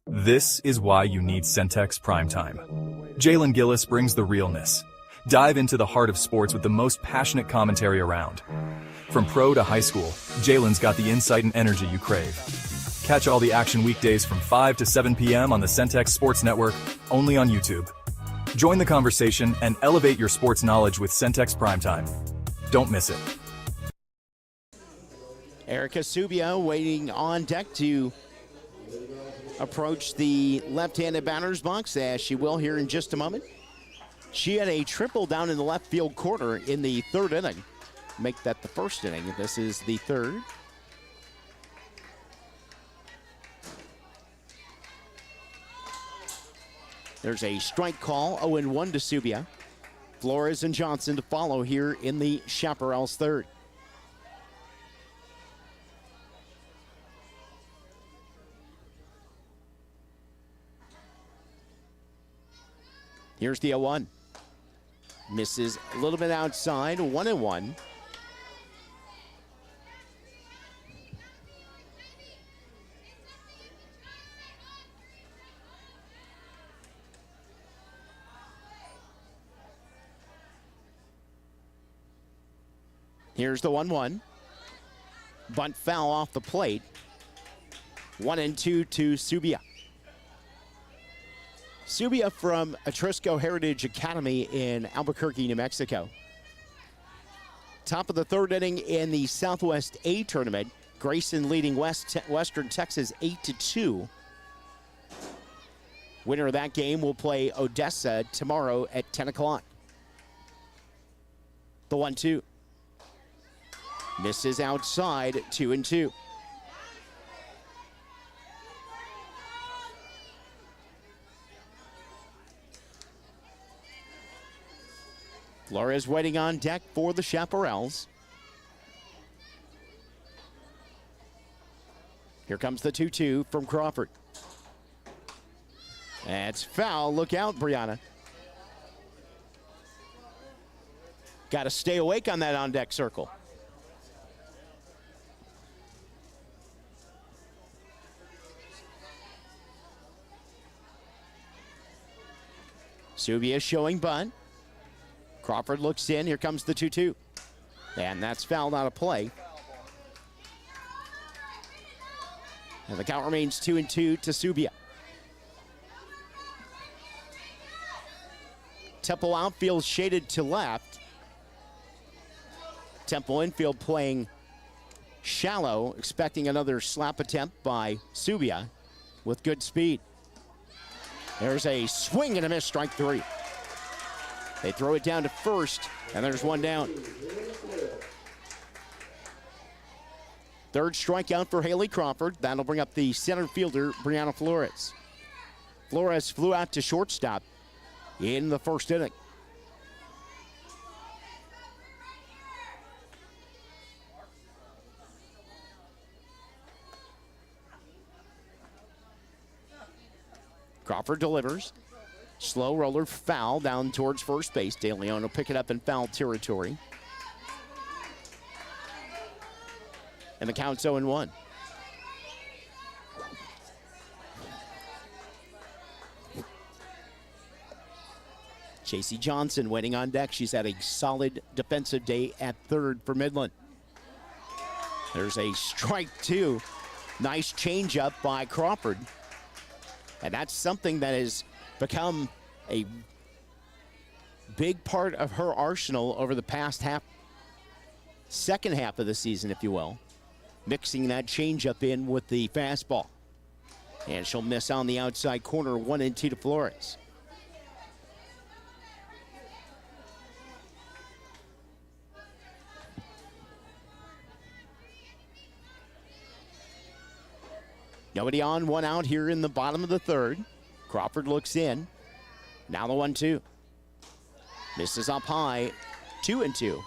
This is why you need Centex Primetime. Jalen Gillis brings the realness. Dive into the heart of sports with the most passionate commentary around. From pro to high school, Jalen's got the insight and energy you crave. Catch all the action weekdays from 5 to 7 p.m. on the Centex Sports Network, only on YouTube. Join the conversation and elevate your sports knowledge with Centex Primetime. Don't miss it. Erica Subia waiting on deck to approach the left-handed batter's box, as she will here in just a moment. She had a triple down in the left field corner in the third inning. make that the first inning. This is the third. There's a strike call, 0-1 to Subia. Flores and Johnson to follow here in the Chaparral's third. Here's the 0-1. Misses a little bit outside, 1-1. Here's the 1-1. Bunt foul off the plate. 1-2 to Subia. Subia from Cisco Heritage Academy in Albuquerque, New Mexico. Top of the third inning in the Southwest A tournament. Grayson leading Western Texas 8-2. Winner of that game will play Odessa tomorrow at 10 o'clock. The 1-2. Misses outside, 2-2. Flores waiting on deck for the Chaparrals. Here comes the 2-2 from Crawford. That's foul. Look out, Brianna. Got to stay awake on that on-deck circle. Subia showing bunt. Crawford looks in. Here comes the 2-2. And that's fouled out of play. And the count remains 2-2 to Subia. Temple outfield shaded to left. Temple infield playing shallow, expecting another slap attempt by Subia with good speed. There's a swing and a miss, strike three. They throw it down to first, and there's one down. Third strikeout for Haley Crawford. That'll bring up the center fielder, Brianna Flores. Flores flew out to shortstop in the first inning. Crawford delivers. Slow roller foul down towards first base. De Leon will pick it up in foul territory. And the count's 0-1. Chasey Johnson waiting on deck. She's had a solid defensive day at third for Midland. There's a strike two. Nice changeup by Crawford. And that's something that has become a big part of her arsenal over the past second half of the season, if you will. Mixing that changeup in with the fastball. And she'll miss on the outside corner, 1-2 to Flores. Nobody on, one out here in the bottom of the third. Crawford looks in. Now the 1-2. Misses up high, 2-2.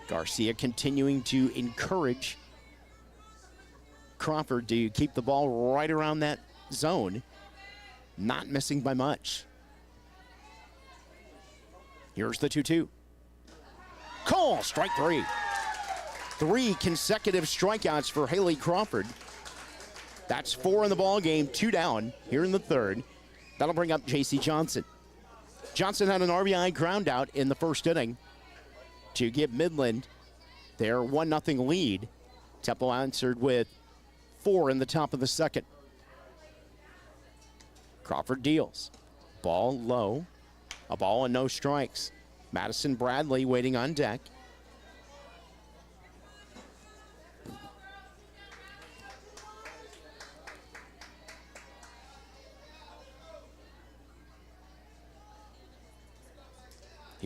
Garcia continuing to encourage Crawford to keep the ball right around that zone, not missing by much. Here's the 2-2. Call, strike three. 3 consecutive strikeouts for Haley Crawford. That's 4 in the ball game, 2 down here in the third. That'll bring up Chasey Johnson. Johnson had an RBI ground out in the first inning to give Midland their 1-0 lead. Temple answered with 4 in the top of the second. Crawford deals. Ball low. A ball and no strikes. Madison Bradley waiting on deck.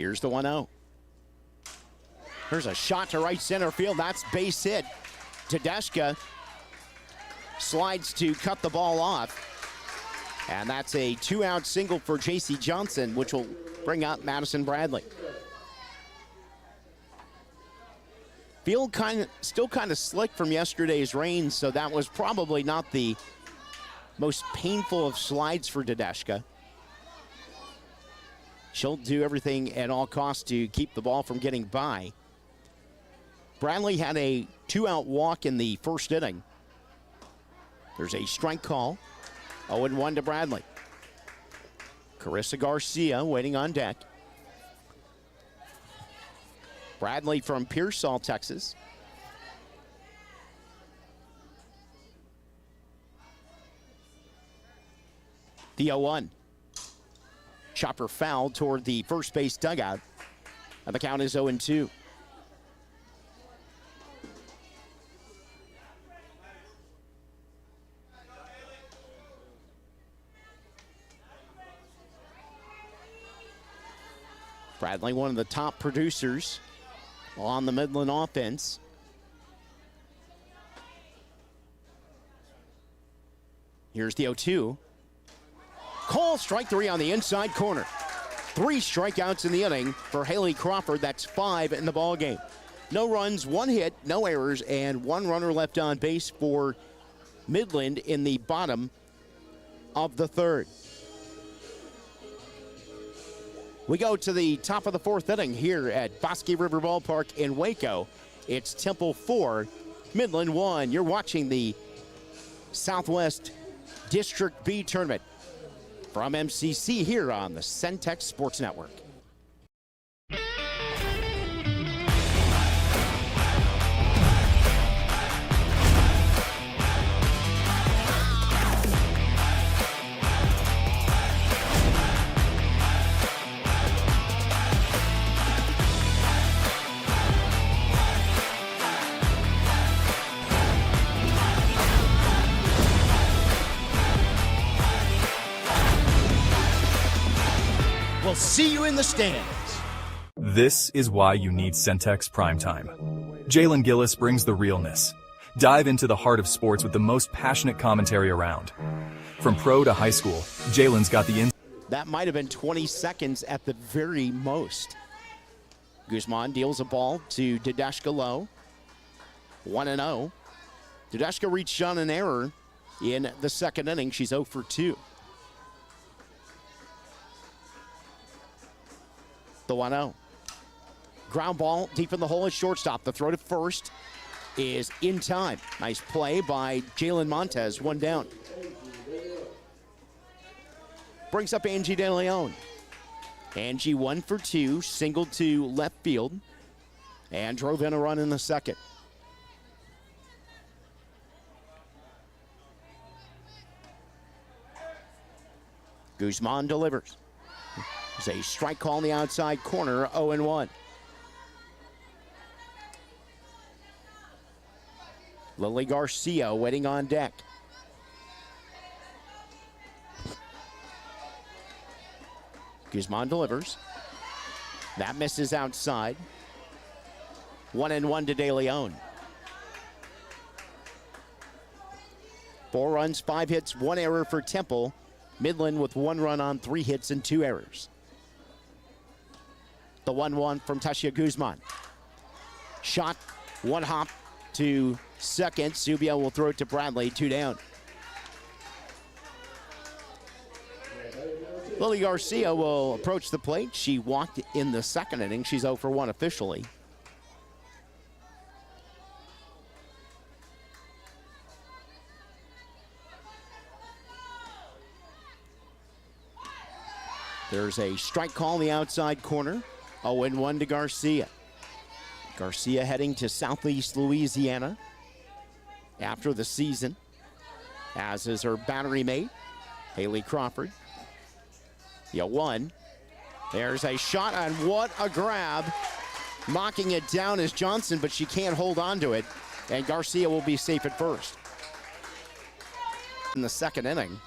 Here's the 1-0. There's a shot to right center field. That's base hit. Tedesca slides to cut the ball off. And that's a 2-out single for J.C. Johnson, which will bring up Madison Bradley. Field still kind of slick from yesterday's rain, so that was probably not the most painful of slides for Tedesca. She'll do everything at all costs to keep the ball from getting by. Bradley had a 2-out walk in the first inning. There's a strike call. 0-1 to Bradley. Carissa Garcia waiting on deck. Bradley from Pearsall, Texas. The 0-1. Chopper foul toward the first base dugout. And the count is 0-2. Bradley, one of the top producers on the Midland offense. Here's the 0-2. Call, strike 3 on the inside corner. 3 strikeouts in the inning for Haley Crawford. That's 5 in the ball game. No runs, 1 hit, no errors, and 1 runner left on base for Midland in the bottom of the 3rd. We go to the top of the 4th inning here at Bosque River Ballpark in Waco. It's Temple 4, Midland 1. You're watching the Southwest District B tournament from MCC here on the Centex Sports Network. We'll see you in the stands. This is why you need Centex Primetime. Jalen Gillis brings the realness. Dive into the heart of sports with the most passionate commentary around. From pro to high school, Jalen's got the That might have been 20 seconds at the very most. Guzman deals a ball to Tedesca low. 1-0. Tedesca reached on an error in the 2nd inning. She's 0 for 2. The 1-0. Ground ball deep in the hole at shortstop. The throw to first is in time. Nice play by Jalen Montez. 1 down. Brings up Angie De Leon. Angie 1 for 2, singled to left field, and drove in a run in the 2nd. Guzman delivers. There's a strike call in the outside corner, 0-1. Lily Garcia waiting on deck. Guzman delivers. That misses outside. 1-1 to De Leon. 4 runs, 5 hits, 1 error for Temple. Midland with 1 run on 3 hits and 2 errors. The 1-1 from Tasha Guzman. Shot, 1 hop to second. Subia will throw it to Bradley, 2 down. Lily Garcia will approach the plate. She walked in the 2nd inning. She's 0 for 1 officially. There's a strike call in the outside corner. 0-1 to Garcia. Garcia heading to Southeast Louisiana after the season, as is her battery mate, Haley Crawford. The 0-1. There's a shot, and what a grab. Knocking it down is Johnson, but she can't hold on to it, and Garcia will be safe at first. In the 2nd inning.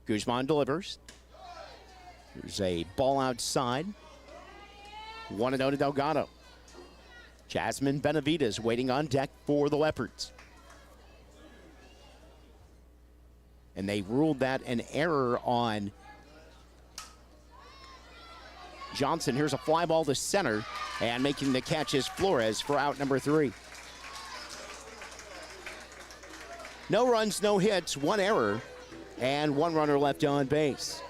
Guzman delivers. There's a ball outside. 1-0 to Delgado. Jasmine Benavides waiting on deck for the Leopards. And they ruled that an error on Johnson. Here's a fly ball to center, and making the catch is Flores for out number 3. No runs, no hits, 1 error, and 1 runner left on base.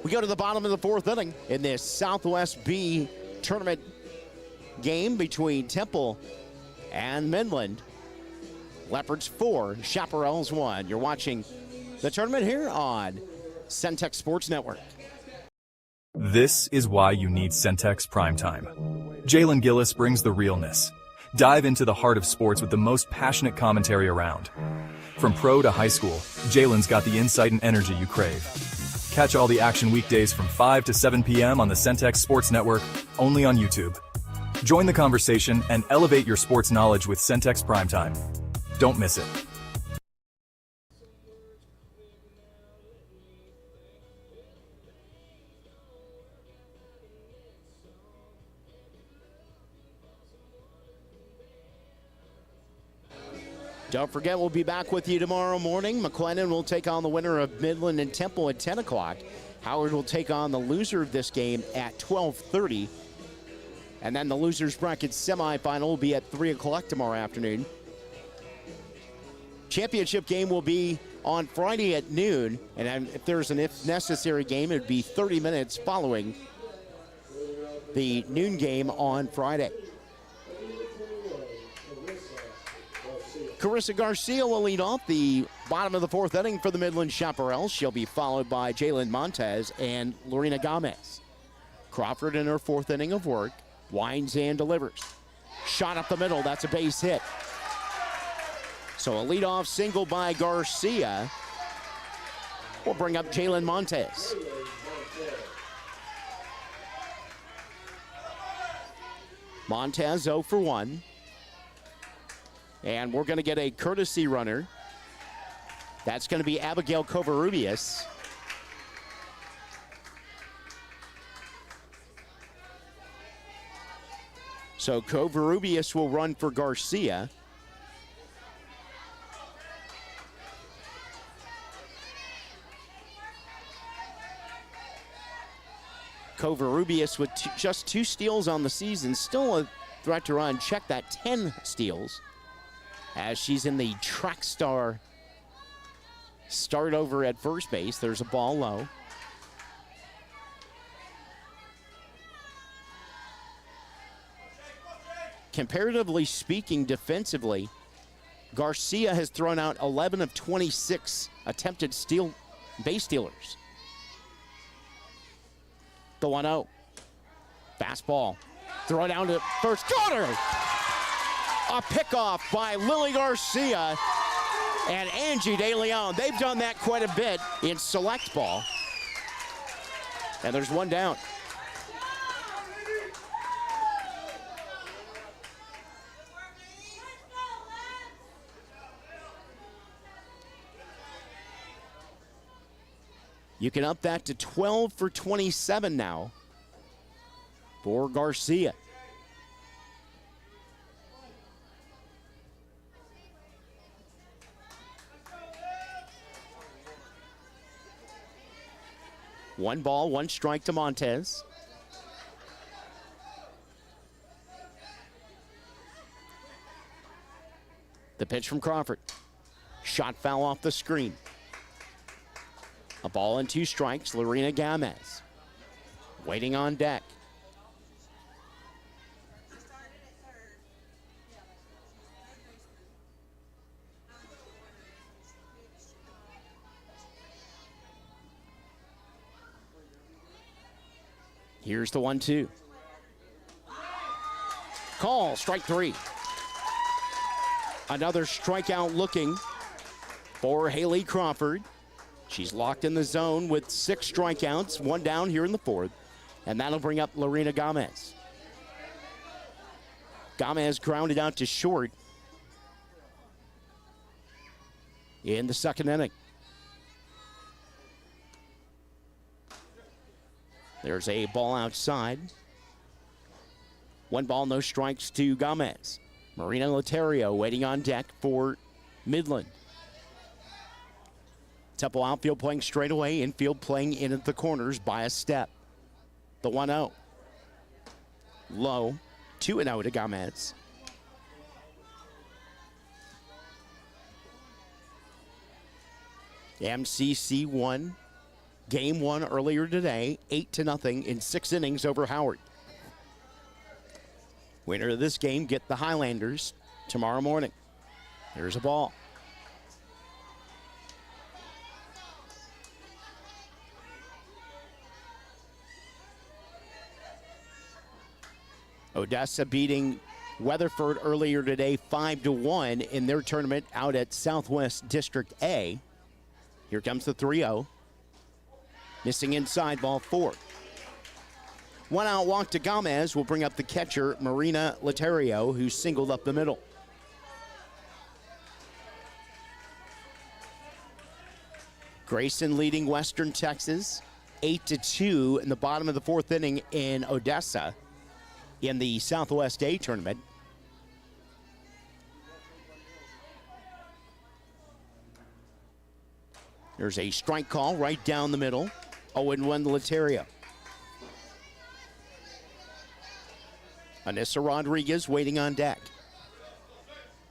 We go to the bottom of the 4th inning in this Southwest B tournament game between Temple and Midland. Leopards 4, Chaparrals 1. You're watching the tournament here on Centex Sports Network. This is why you need Centex Primetime. Jalen Gillis brings the realness. Dive into the heart of sports with the most passionate commentary around. From pro to high school, Jalen's got the insight and energy you crave. Catch all the action weekdays from 5 to 7 p.m. on the Centex Sports Network, only on YouTube. Join the conversation and elevate your sports knowledge with Centex Primetime. Don't miss it. Don't forget, we'll be back with you tomorrow morning. McLennan will take on the winner of Midland and Temple at 10 o'clock. Howard will take on the loser of this game at 12:30. And then the loser's bracket semifinal will be at 3 o'clock tomorrow afternoon. Championship game will be on Friday at noon. And if there's an if necessary game, it would be 30 minutes following the noon game on Friday. Carissa Garcia will lead off the bottom of the 4th inning for the Midland Chaparrals. She'll be followed by Jalen Montez and Lorena Gomez. Crawford in her 4th inning of work winds and delivers. Shot up the middle, that's a base hit. So a leadoff single by Garcia will bring up Jalen Montez. Montez 0 for 1. And we're going to get a courtesy runner. That's going to be Abigail Covarrubias. So Covarrubias will run for Garcia. Covarrubias with just 2 steals on the season, still a threat to run. Check that, 10 steals. As she's in the track star start over at first base. There's a ball low. Comparatively speaking, defensively, Garcia has thrown out 11 of 26 attempted base stealers. The 1-0. Fastball. Throw down to first. Got her! A pickoff by Lily Garcia and Angie De Leon. They've done that quite a bit in select ball. And there's 1 down. You can up that to 12 for 27 now for Garcia. One ball, 1 strike to Montez. The pitch from Crawford. Shot foul off the screen. A ball and 2 strikes, Lorena Gomez. Waiting on deck. Here's the 1-2. Call, strike 3. Another strikeout looking for Haley Crawford. She's locked in the zone with 6 strikeouts, 1 down here in the 4th. And that'll bring up Lorena Gomez. Gomez grounded out to short. in the second inning. There's a ball outside. 1 ball, no strikes to Gomez. Marina Laterio waiting on deck for Midland. Temple outfield playing straight away, infield playing in at the corners by a step. The 1-0. Low, 2-0 to Gomez. MCC won game 1 earlier today, 8-0 in 6 innings over Howard. Winner of this game get the Highlanders tomorrow morning. There's a ball. Odessa beating Weatherford earlier today 5-1 in their tournament out at Southwest District A. Here comes the 3-0. Missing inside, ball 4. 1 out walk to Gomez will bring up the catcher, Marina Laterio, who singled up the middle. Grayson leading Western Texas 8-2 in the bottom of the 4th inning in Odessa in the Southwest A tournament. There's a strike call right down the middle. 0-1 Laterio. Anissa Rodriguez waiting on deck.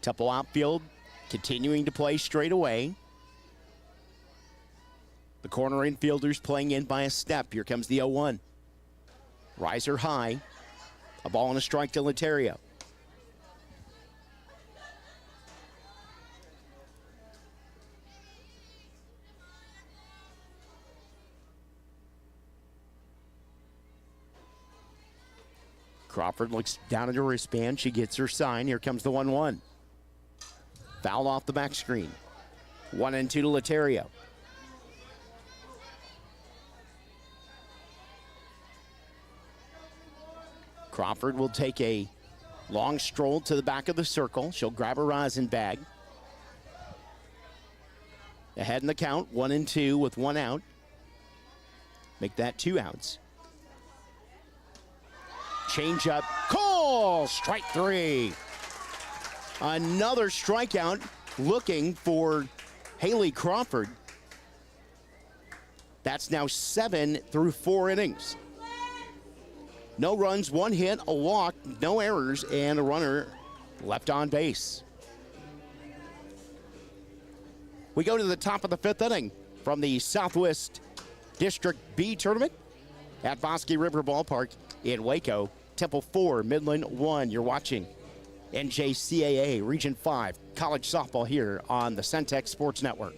Temple outfield continuing to play straight away. The corner infielders playing in by a step. Here comes the 0-1. Riser high. A ball and a strike to Laterio. Crawford looks down at her wristband. She gets her sign. Here comes the 1-1. Foul off the back screen. 1-2 to Laterio. Crawford will take a long stroll to the back of the circle. She'll grab her rosin bag. Ahead in the count, 1-2 with 1 out. Make that 2 outs. Change up, call, strike 3. Another strikeout looking for Haley Crawford. That's now 7 through 4 innings. No runs, 1 hit, a walk, no errors, and a runner left on base. We go to the top of the 5th inning from the Southwest District B tournament at Bosque River Ballpark in Waco. Temple 4, Midland 1. You're watching NJCAA Region 5 college softball here on the Centex Sports Network.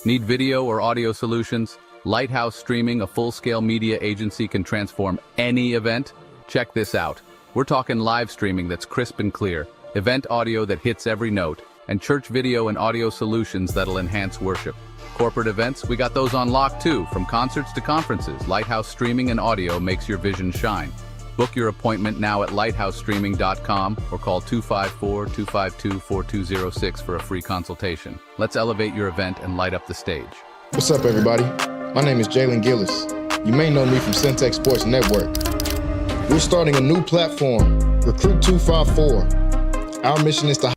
Need video or audio solutions? Lighthouse Streaming, a full-scale media agency, can transform any event. Check this out. We're talking live streaming that's crisp and clear, event audio that hits every note, and church video and audio solutions that'll enhance worship. Corporate events, we got those on lock too. From concerts to conferences, Lighthouse Streaming and Audio makes your vision shine. Book your appointment now at lighthousestreaming.com or call 254-252-4206 for a free consultation. Let's elevate your event and light up the stage. What's up, everybody? My name is Jalen Gillis. You may know me from Centex Sports Network. We're starting a new platform, Recruit 254. Our mission is to...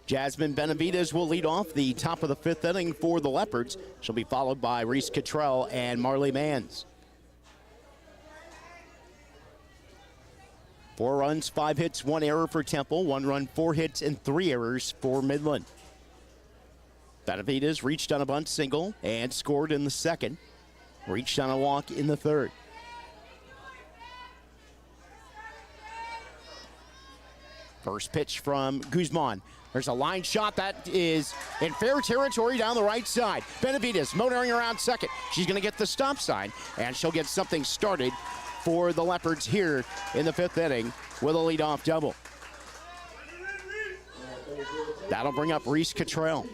Jasmine Benavides will lead off the top of the 5th inning for the Leopards. She'll be followed by Reese Cottrell and Marley Manns. 4 runs, 5 hits, 1 error for Temple. 1 run, 4 hits, and 3 errors for Midland. Benavides reached on a bunt single and scored in the 2nd. Reached on a walk in the 3rd. First pitch from Guzman. There's a line shot that is in fair territory down the right side. Benavides motoring around second. She's going to get the stop sign, and she'll get something started for the Leopards here in the 5th inning with a leadoff double. That'll bring up Reese Cottrell.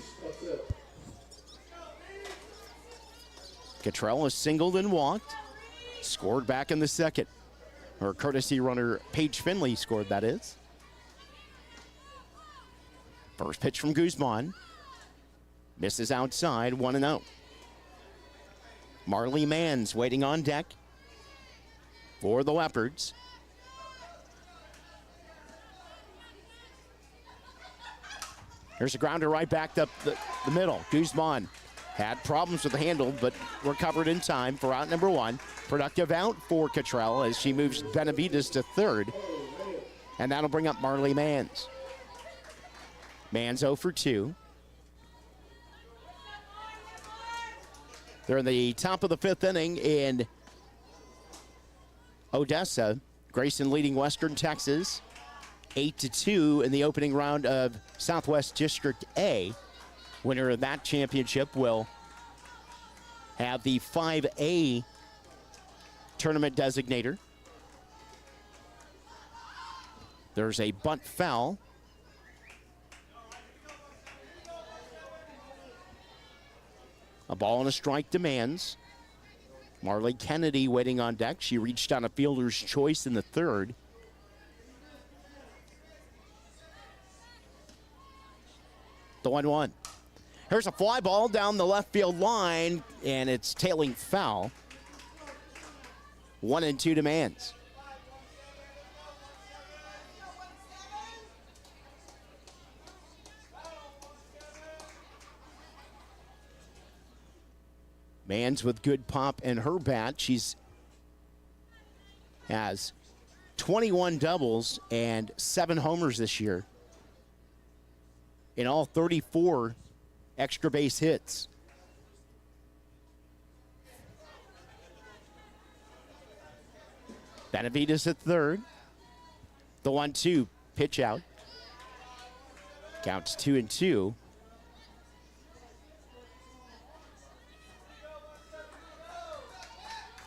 Cottrell has singled and walked. Scored back in the 2nd. Her courtesy runner, Paige Finley, scored, that is. First pitch from Guzman. Misses outside, 1-0. Marley Mans waiting on deck for the Leopards. Here's a grounder right back up the middle. Guzman had problems with the handle, but recovered in time for out number 1. Productive out for Cottrell as she moves Benavides to third. And that'll bring up Marley Mans. Mans 0 for 2. They're in the top of the 5th inning in Odessa. Grayson leading Western Texas 8-2 in the opening round of Southwest District A. Winner of that championship will have the 5A tournament designator. There's a bunt foul. A ball and a strike demands. Marley Kennedy waiting on deck. She reached on a fielder's choice in the third. The 1-1. Here's a fly ball down the left field line, and it's tailing foul. 1-2 demands. Mans with good pop in her bat. She's has 21 doubles and 7 homers this year. In all 34 extra base hits. Benavides at third. The 1-2 pitch out. Counts 2-2.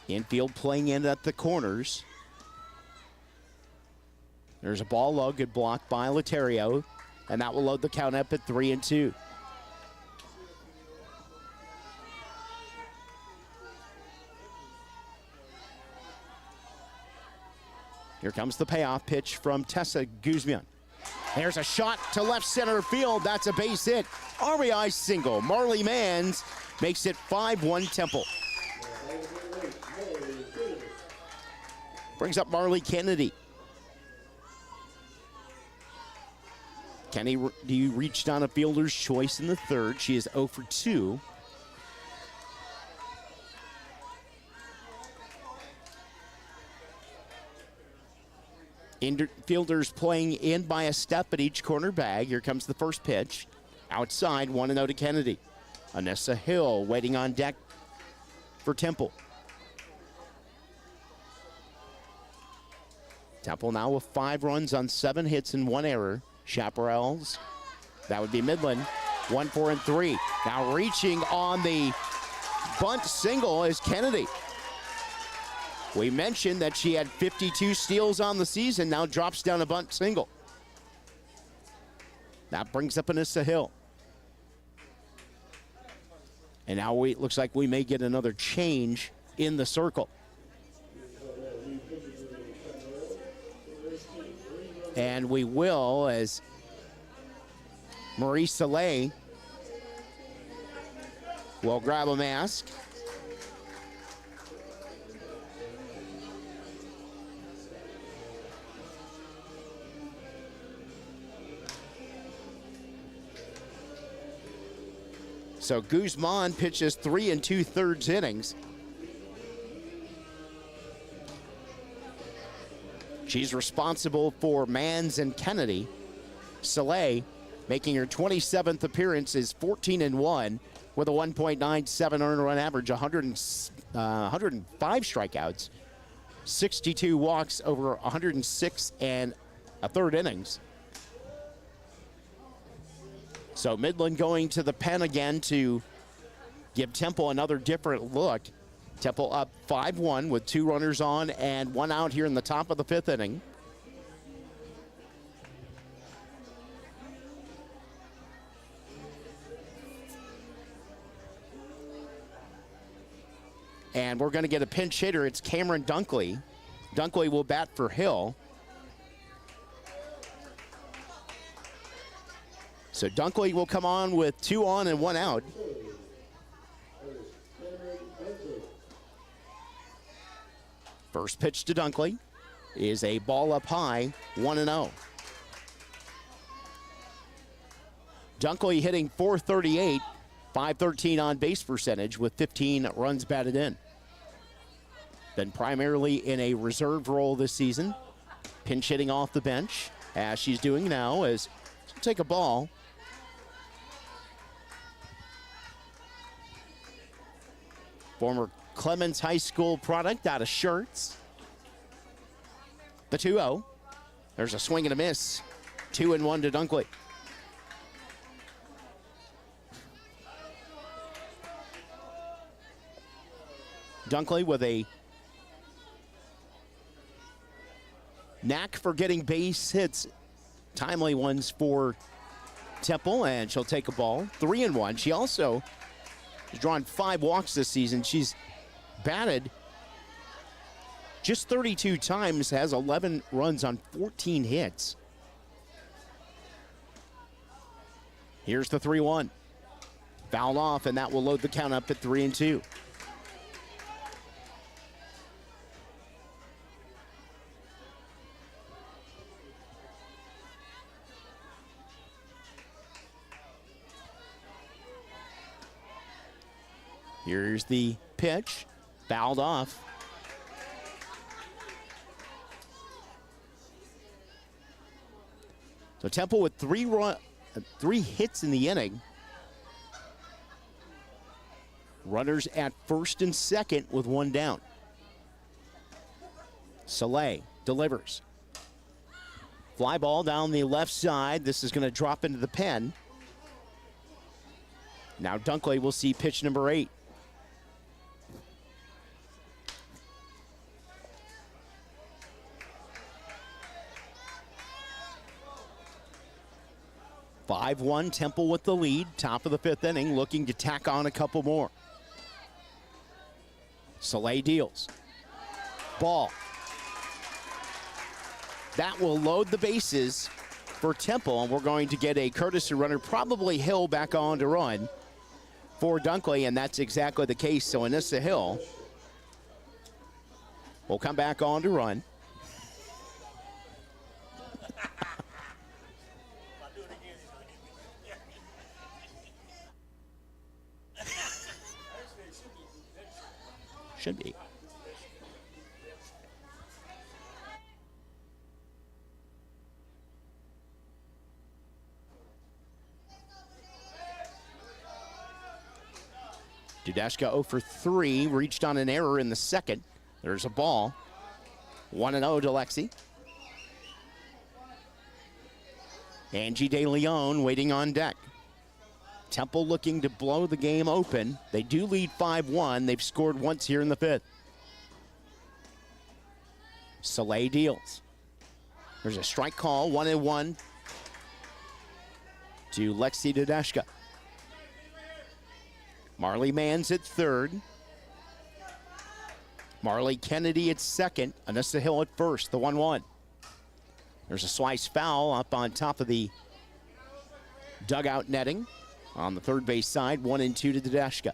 Infield playing in at the corners. There's a ball low, good block by Laterio, and that will load the count up at 3-2. Here comes the payoff pitch from Tessa Guzman. There's a shot to left center field. That's a base hit. RBI single. Marley Mans makes it 5-1 Temple. Brings up Marley Kennedy. Kennedy reached on a fielder's choice in the third. She is 0 for 2. Infielders playing in by a step at each corner bag. Here comes the first pitch. Outside, 1-0 to Kennedy. Anissa Hill waiting on deck for Temple. Temple now with 5 runs on 7 hits and 1 error. Chaparrals, that would be Midland. 1, 4, and 3. Now reaching on the bunt single is Kennedy. We mentioned that she had 52 steals on the season, now drops down a bunt single. That brings up Anissa Hill. And now it looks like we may get another change in the circle. And we will, as Marie Soleil will grab a mask. So Guzman pitches 3 2/3 innings. She's responsible for Mans and Kennedy. Soleil, making her 27th appearance, is 14-1 with a 1.97 earned run average, 105 strikeouts, 62 walks over 106 and a third innings. So Midland going to the pen again to give Temple another different look. Temple up 5-1 with 2 runners on and 1 out here in the top of the 5th inning. And we're going to get a pinch hitter. It's Cameron Dunkley. Dunkley will bat for Hill. So Dunkley will come on with 2 on and 1 out. First pitch to Dunkley is a ball up high, 1-0. Dunkley hitting .438, .513 on base percentage with 15 runs batted in. Been primarily in a reserve role this season, pinch hitting off the bench, as she's doing now, as she'll take a ball. Former Clemens High School product out of Shirts. The 2-0. There's a swing and a miss. 2-1 to Dunkley. Dunkley with a knack for getting base hits, timely ones for Temple, and she'll take a ball. 3-1. She also has drawn 5 walks this season. She's batted just 32 times, has 11 runs on 14 hits. Here's the 3-1. Fouled off, and that will load the count up at 3-2. Here's the pitch, fouled off. So Temple with 3 hits in the inning. Runners at first and second with 1 down. Soleil delivers. Fly ball down the left side. This is going to drop into the pen. Now Dunkley will see pitch number 8. (5-1) Temple with the lead, top of the 5th inning, looking to tack on a couple more. Soleil deals. Ball. That will load the bases for Temple, and we're going to get a courtesy runner, probably Hill, back on to run for Dunkley, and that's exactly the case. So Anissa Hill will come back on to run. Should be. Dudashka 0 for 3, reached on an error in the second. There's a ball. 1-0 to Lexi. Angie De Leon waiting on deck. Temple looking to blow the game open. They do lead 5-1. They've scored once here in the 5th. Soleil deals. There's a strike call, 1-1 to Lexi Dudashka. Marley Mans at third. Marley Kennedy at second. Anissa Hill at first, the 1-1. There's a slice foul up on top of the dugout netting. On the third base side, 1-2 to Dudashka.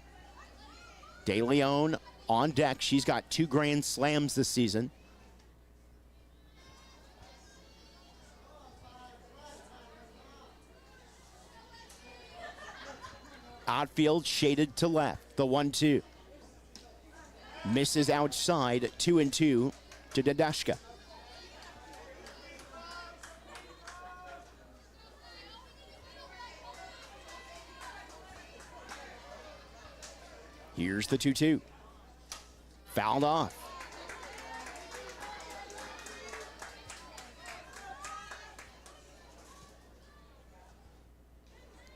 De Leon on deck. She's got 2 grand slams this season. Outfield shaded to left, the 1-2. Misses outside, 2-2 to Dudashka. Here's the 2-2. Fouled off.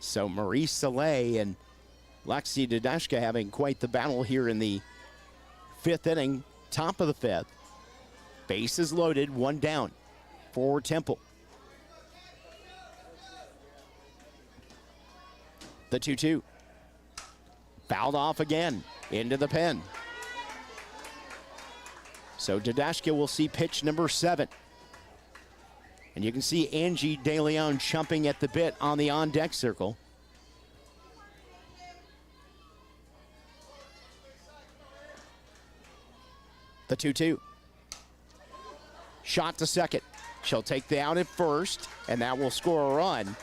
So Marie Soleil and Lexi Dudashka having quite the battle here in the 5th inning, top of the 5th. Bases loaded, 1 down for Temple. The 2-2. Fouled off again, into the pen. So Dudashka will see pitch number 7. And you can see Angie De Leon chomping at the bit on the on-deck circle. The 2-2. Shot to second. She'll take the out at first, and that will score a run.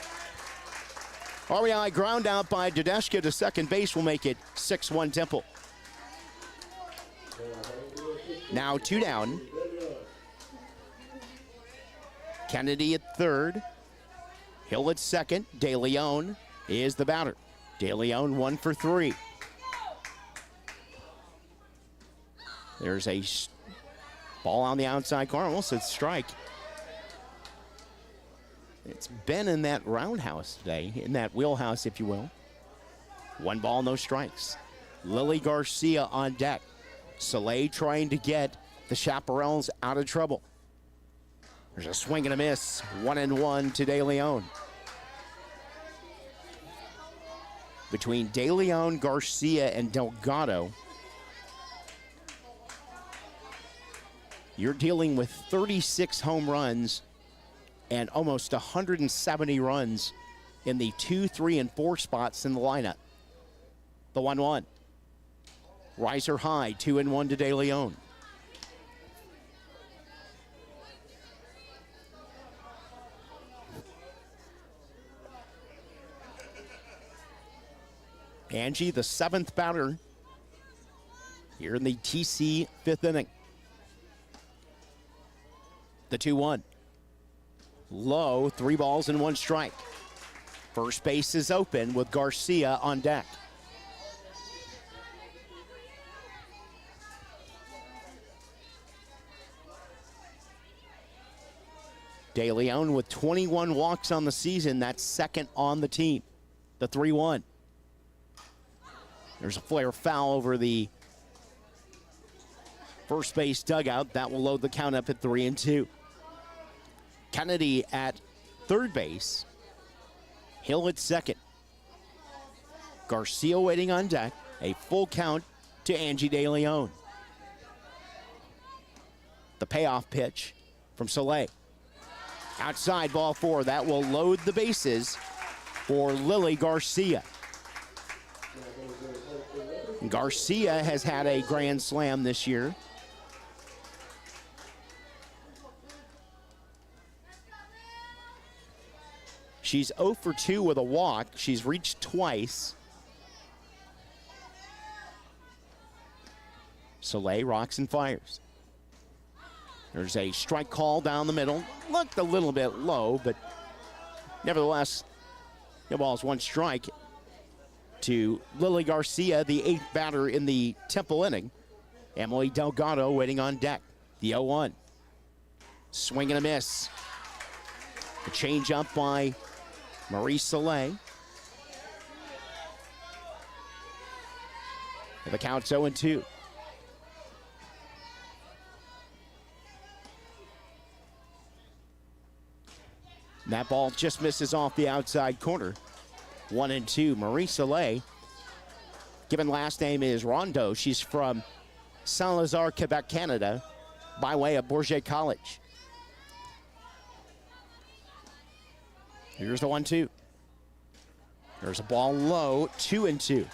RBI ground out by Dudeshka to second base will make it 6-1 Temple. Now 2 down. Kennedy at third. Hill at second. De Leon is the batter. De Leon 1 for 3. There's a ball on the outside corner. Almost a strike. It's been in that roundhouse today, in that wheelhouse, if you will. 1 ball, no strikes. Lily Garcia on deck. Soleil trying to get the Chaparrals out of trouble. There's a swing and a miss. 1-1 to De Leon. Between De Leon, Garcia, and Delgado, you're dealing with 36 home runs and almost 170 runs in the 2, 3, and 4 spots in the lineup. The 1-1. Riser high, 2-1 to De Leon. Angie, the 7th batter here in the TC 5th inning. The 2-1. Low, 3 balls and 1 strike. First base is open with Garcia on deck. De Leon with 21 walks on the season. That's second on the team. The 3-1. There's a flare foul over the first base dugout. That will load the count up at 3-2. Kennedy at third base. Hill at second. Garcia waiting on deck. A full count to Angie De Leon. The payoff pitch from Soleil. Outside, ball 4. That will load the bases for Lily Garcia. Garcia has had a grand slam this year. She's 0 for 2 with a walk. She's reached twice. Soleil rocks and fires. There's a strike call down the middle. Looked a little bit low, but nevertheless, the ball's 1 strike to Lily Garcia, the 8th batter in the Temple inning. Emily Delgado waiting on deck. The 0-1. Swing and a miss. A change up by Marie Soleil. The count's 0-2. That ball just misses off the outside corner. 1-2. Marie Soleil, given last name is Rondeau. She's from Saint-Lazare, Quebec, Canada, by way of Bourget College. Here's the 1-2. There's a ball low, 2-2.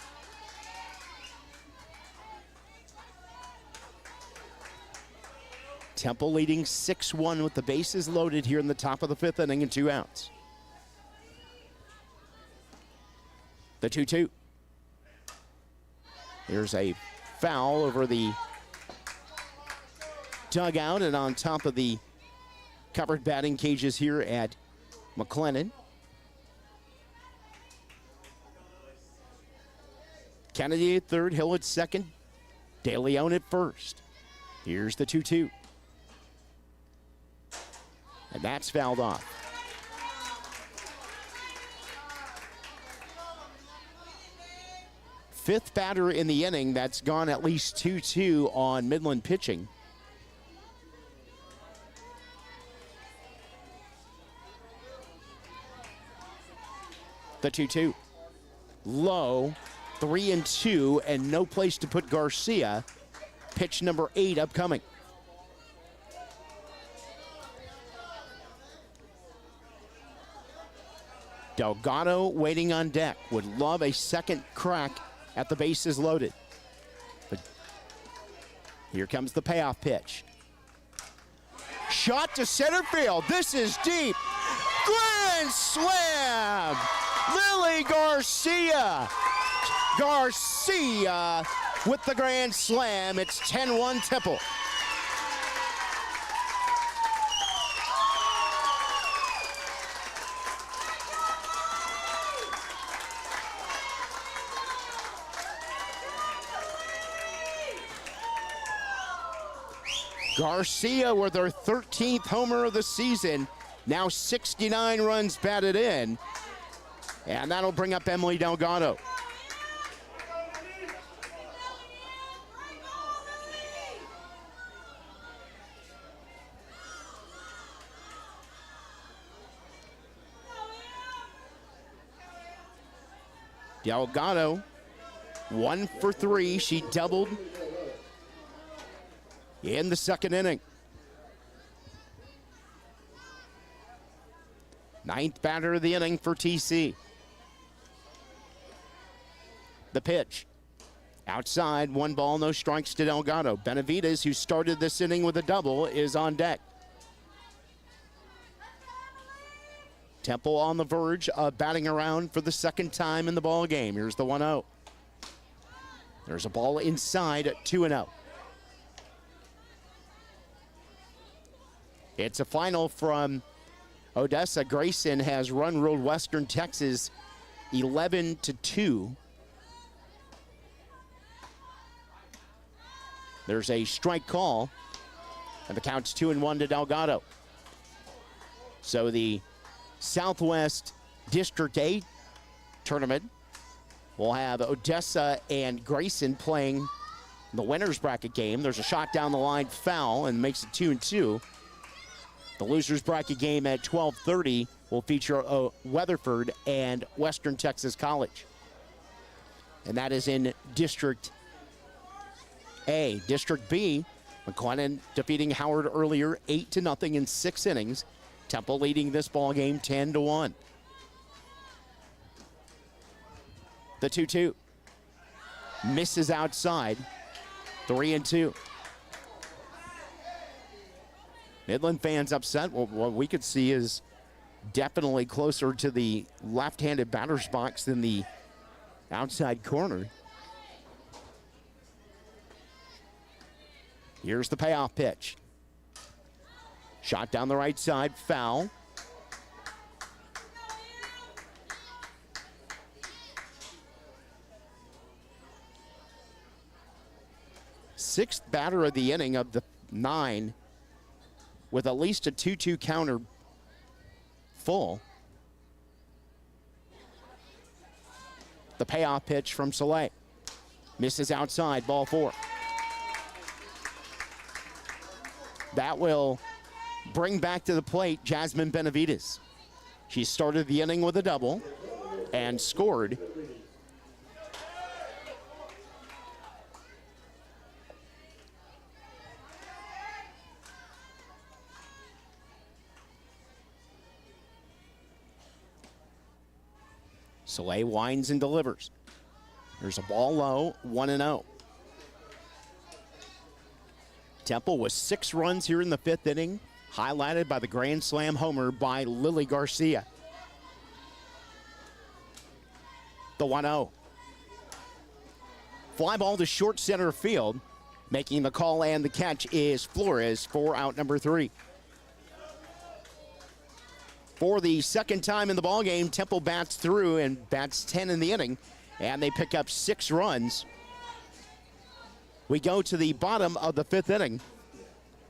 Temple leading 6-1 with the bases loaded here in the top of the 5th inning and 2 outs. The 2-2. Here's a foul over the dugout and on top of the covered batting cages here at McLennan. Kennedy at third, Hill at second, De Leon at first. Here's the 2-2. And that's fouled off. Fifth batter in the inning that's gone at least 2-2 on Midland pitching. The 2-2. Low, 3-2, and no place to put Garcia. Pitch number 8 upcoming. Delgado waiting on deck. Would love a second crack at the bases loaded. But here comes the payoff pitch. Shot to center field. This is deep. Grand slam! Lily Garcia. Garcia with the grand slam. It's 10-1 Temple. Garcia with her 13th homer of the season. Now 69 runs batted in. And that'll bring up Emily Delgado. Delgado, 1 for 3. She doubled in the second inning. 9th batter of the inning for TC. The pitch. Outside, 1 ball, no strikes to Delgado. Benavides, who started this inning with a double, is on deck. Temple on the verge of batting around for the second time in the ball game. Here's the 1-0. There's a ball inside at 2-0. It's a final from Odessa. Grayson has run-ruled Western Texas 11-2. There's a strike call, and the count's 2-1 to Delgado. So the Southwest District 8 tournament will have Odessa and Grayson playing the winner's bracket game. There's a shot down the line, foul, and makes it 2-2. The loser's bracket game at 12:30 will feature Weatherford and Western Texas College. And that is in District A. District B, McLennan defeating Howard earlier 8-0 in 6 innings. Temple leading this ball game 10-1. The 2-2. Misses outside. 3-2. Midland fans upset. Well, what we could see is definitely closer to the left-handed batter's box than the outside corner. Here's the payoff pitch. Shot down the right side, foul. Sixth batter of the inning of the 9 with at least a 2-2 counter full. The payoff pitch from Soleil. Misses outside, ball 4. That will bring back to the plate Jasmine Benavides. She started the inning with a double and scored. Soleil winds and delivers. There's a ball low, 1-0. Temple with 6 runs here in the 5th inning, highlighted by the grand slam homer by Lily Garcia. The 1-0. Fly ball to short center field. Making the call and the catch is Flores for out number 3. For the second time in the ballgame, Temple bats through and bats 10 in the inning, and they pick up 6 runs. We go to the bottom of the 5th inning.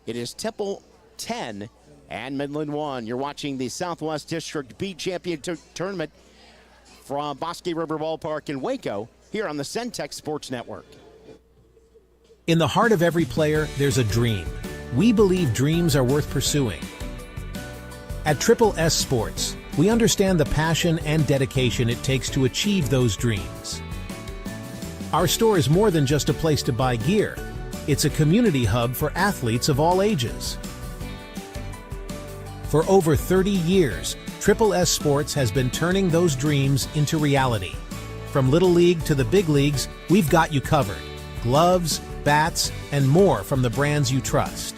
It is Temple 10 and Midland 1. You're watching the Southwest District B Champion Tournament from Bosque River Ballpark in Waco here on the Centex Sports Network. In the heart of every player, there's a dream. We believe dreams are worth pursuing. At Triple S Sports, we understand the passion and dedication it takes to achieve those dreams. Our store is more than just a place to buy gear. It's a community hub for athletes of all ages. For over 30 years, Triple S Sports has been turning those dreams into reality. From Little League to the big leagues, we've got you covered. Gloves, bats, and more from the brands you trust.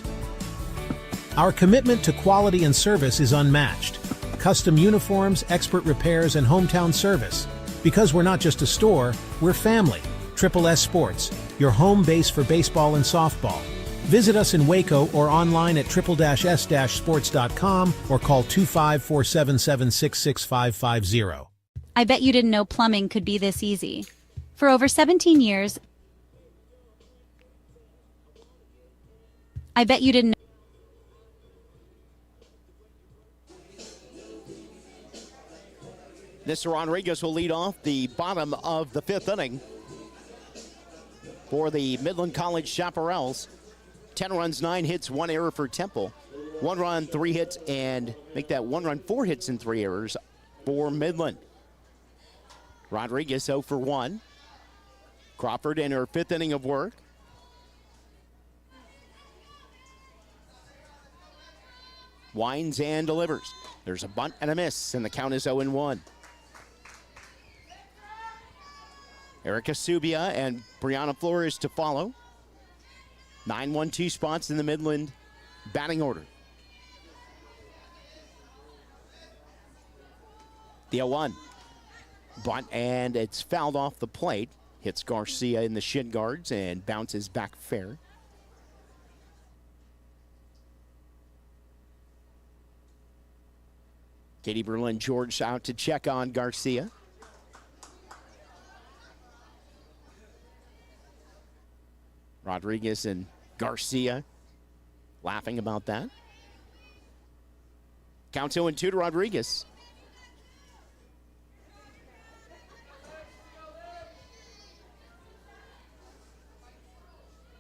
Our commitment to quality and service is unmatched. Custom uniforms, expert repairs, and hometown service. Because we're not just a store, we're family. Triple S Sports, your home base for baseball and softball. Visit us in Waco or online at triple-s-sports.com or call 254-776-6550. I bet you didn't know plumbing could be this easy. For over 17 years, I bet you didn't. Mr. Rodriguez will lead off the bottom of the 5th inning for the Midland College Chaparrals. 10 runs, 9 hits, 1 error for Temple. 1 run, 3 hits, and make that 1 run, 4 hits, and 3 errors for Midland. Rodriguez 0 for 1. Crawford in her 5th inning of work. Winds and delivers. There's a bunt and a miss, and the count is 0-1. Erica Subia and Brianna Flores to follow. 9-1-2 spots in the Midland batting order. The 0-1. Bunt, and it's fouled off the plate. Hits Garcia in the shin guards and bounces back fair. Katie Berlin George out to check on Garcia. Rodriguez and Garcia laughing about that. Count 2-2 to Rodriguez.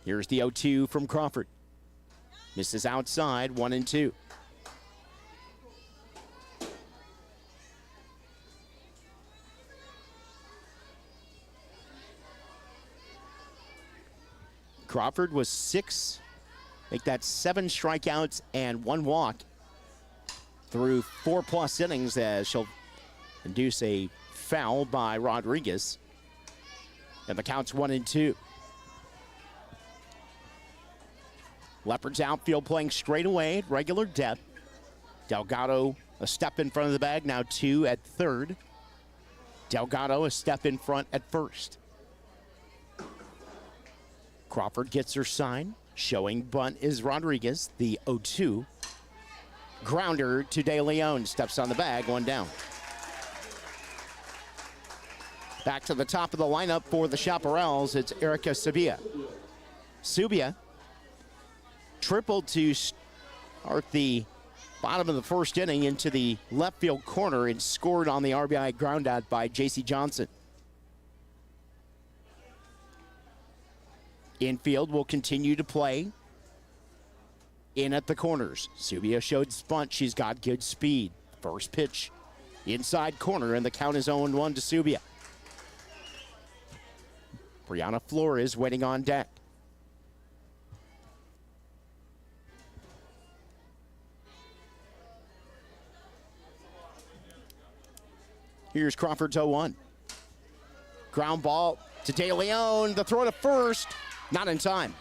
Here's the 0-2 from Crawford. Misses outside, 1-2. Crawford was 6, make that 7 strikeouts and 1 walk through 4+ innings as she'll induce a foul by Rodriguez. And the count's 1-2. Leopards outfield playing straight away at regular depth. Delgado a step in front of the bag, now 2 at third. Delgado a step in front at first. Crawford gets her sign. Showing bunt is Rodriguez, the 0-2. Grounder to De Leon, steps on the bag, 1 down. Back to the top of the lineup for the Chaparrals, it's Erica Subia. Subia tripled to start the bottom of the 1st inning into the left field corner and scored on the RBI groundout by J.C. Johnson. Infield will continue to play in at the corners. Subia showed bunt. She's got good speed. First pitch inside corner, and the count is 0-1 to Subia. Brianna Flores waiting on deck. Here's Crawford's 0-1. Ground ball to De Leon. The throw to first. Not in time.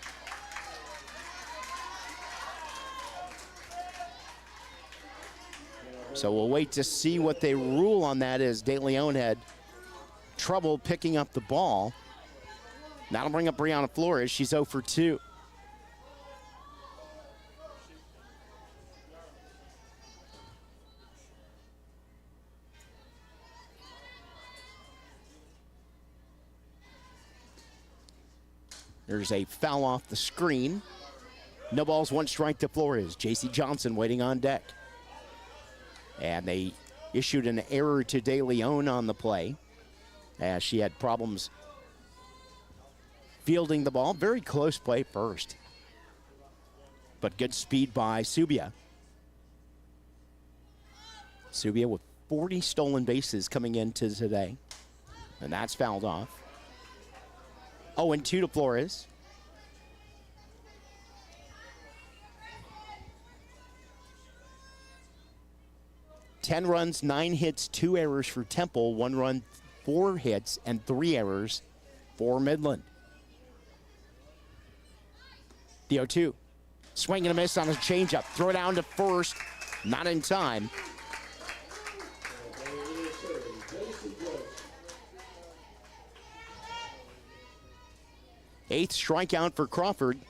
So we'll wait to see what they rule on that, as De Leon had trouble picking up the ball. That'll bring up Brianna Flores. She's 0 for 2. There's a foul off the screen. No balls, 1 strike to Flores. J.C. Johnson waiting on deck. And they issued an error to De Leon on the play, as she had problems fielding the ball. Very close play first, but good speed by Subia. Subia with 40 stolen bases coming into today, and that's fouled off. 0-2 to Flores. 10 runs, 9 hits, 2 errors for Temple, 1 run, 4 hits, and 3 errors for Midland. The 0-2. Swing and a miss on a changeup. Throw down to first. Not in time. Eighth strikeout for Crawford.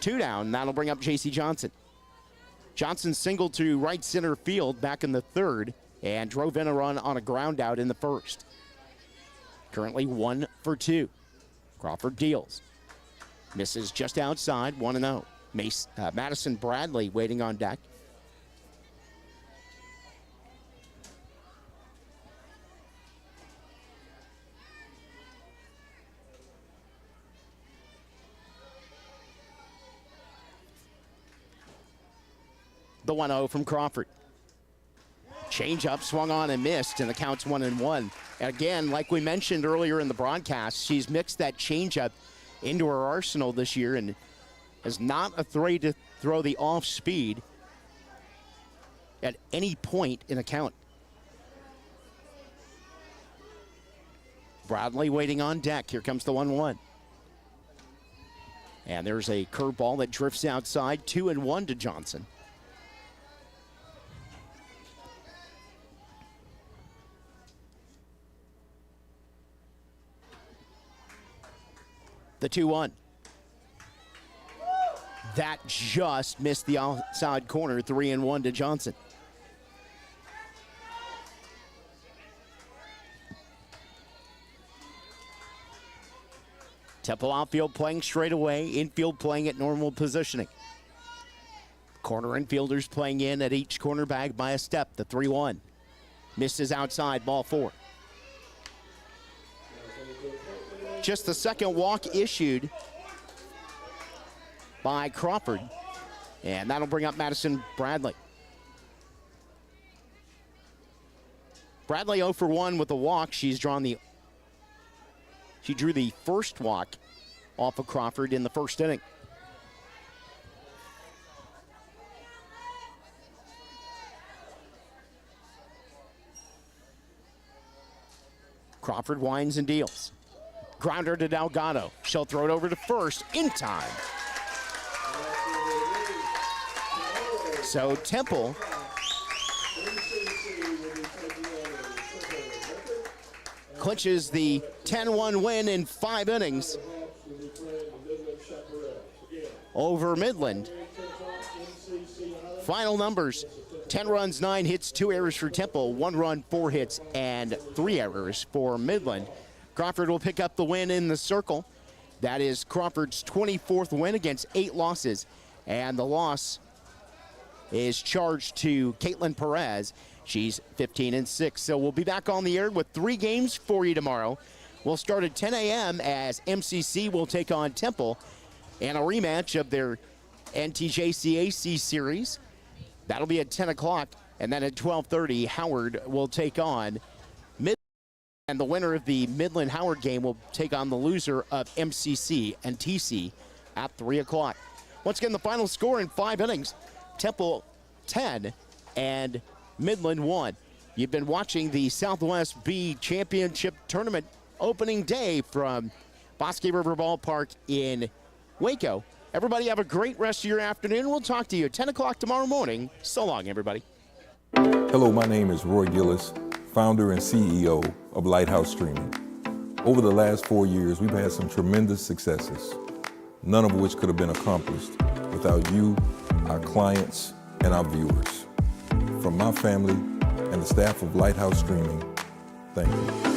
2 down. That'll bring up J.C. Johnson. Johnson singled to right center field back in the third and drove in a run on a ground out in the first. Currently 1 for 2. Crawford deals. Misses just outside, 1-0. Madison Bradley waiting on deck. The 1-0 from Crawford. Change-up swung on and missed, and the count's 1-1. And again, like we mentioned earlier in the broadcast, she's mixed that change-up into her arsenal this year and is not afraid to throw the off speed at any point in a count. Bradley waiting on deck. Here comes the 1-1. And there's a curveball that drifts outside, 2-1 to Johnson. The 2-1. That just missed the outside corner, 3-1 to Johnson. Temple outfield playing straight away, infield playing at normal positioning. Corner infielders playing in at each corner bag by a step, the 3-1. Misses outside, ball 4. Just the second walk issued by Crawford. And that'll bring up Madison Bradley. Bradley 0 for 1 with a walk. She drew the first walk off of Crawford in the first inning. Crawford winds and deals. Grounder to Delgado. She'll throw it over to first in time. So Temple clinches the 10-1 win in 5 innings over Midland. Final numbers: 10 runs, 9 hits, 2 errors for Temple, 1 run, 4 hits, and 3 errors for Midland. Crawford will pick up the win in the circle. That is Crawford's 24th win against 8 losses. And the loss is charged to Caitlin Perez. She's 15-6. So we'll be back on the air with 3 games for you tomorrow. We'll start at 10 a.m. as MCC will take on Temple and a rematch of their NTJCAC series. That'll be at 10 o'clock. And then at 12:30, Howard will take on Midland. And the winner of the Midland-Howard game will take on the loser of MCC and TC at 3 o'clock. Once again, the final score in 5 innings, Temple 10 and Midland 1. You've been watching the Southwest B Championship Tournament opening day from Bosque River Ballpark in Waco. Everybody have a great rest of your afternoon. We'll talk to you at 10 o'clock tomorrow morning. So long, everybody. Hello, my name is Roy Gillis, founder and CEO of Lighthouse Streaming. Over the last 4 years, we've had some tremendous successes, none of which could have been accomplished without you, our clients, and our viewers. From my family and the staff of Lighthouse Streaming, thank you.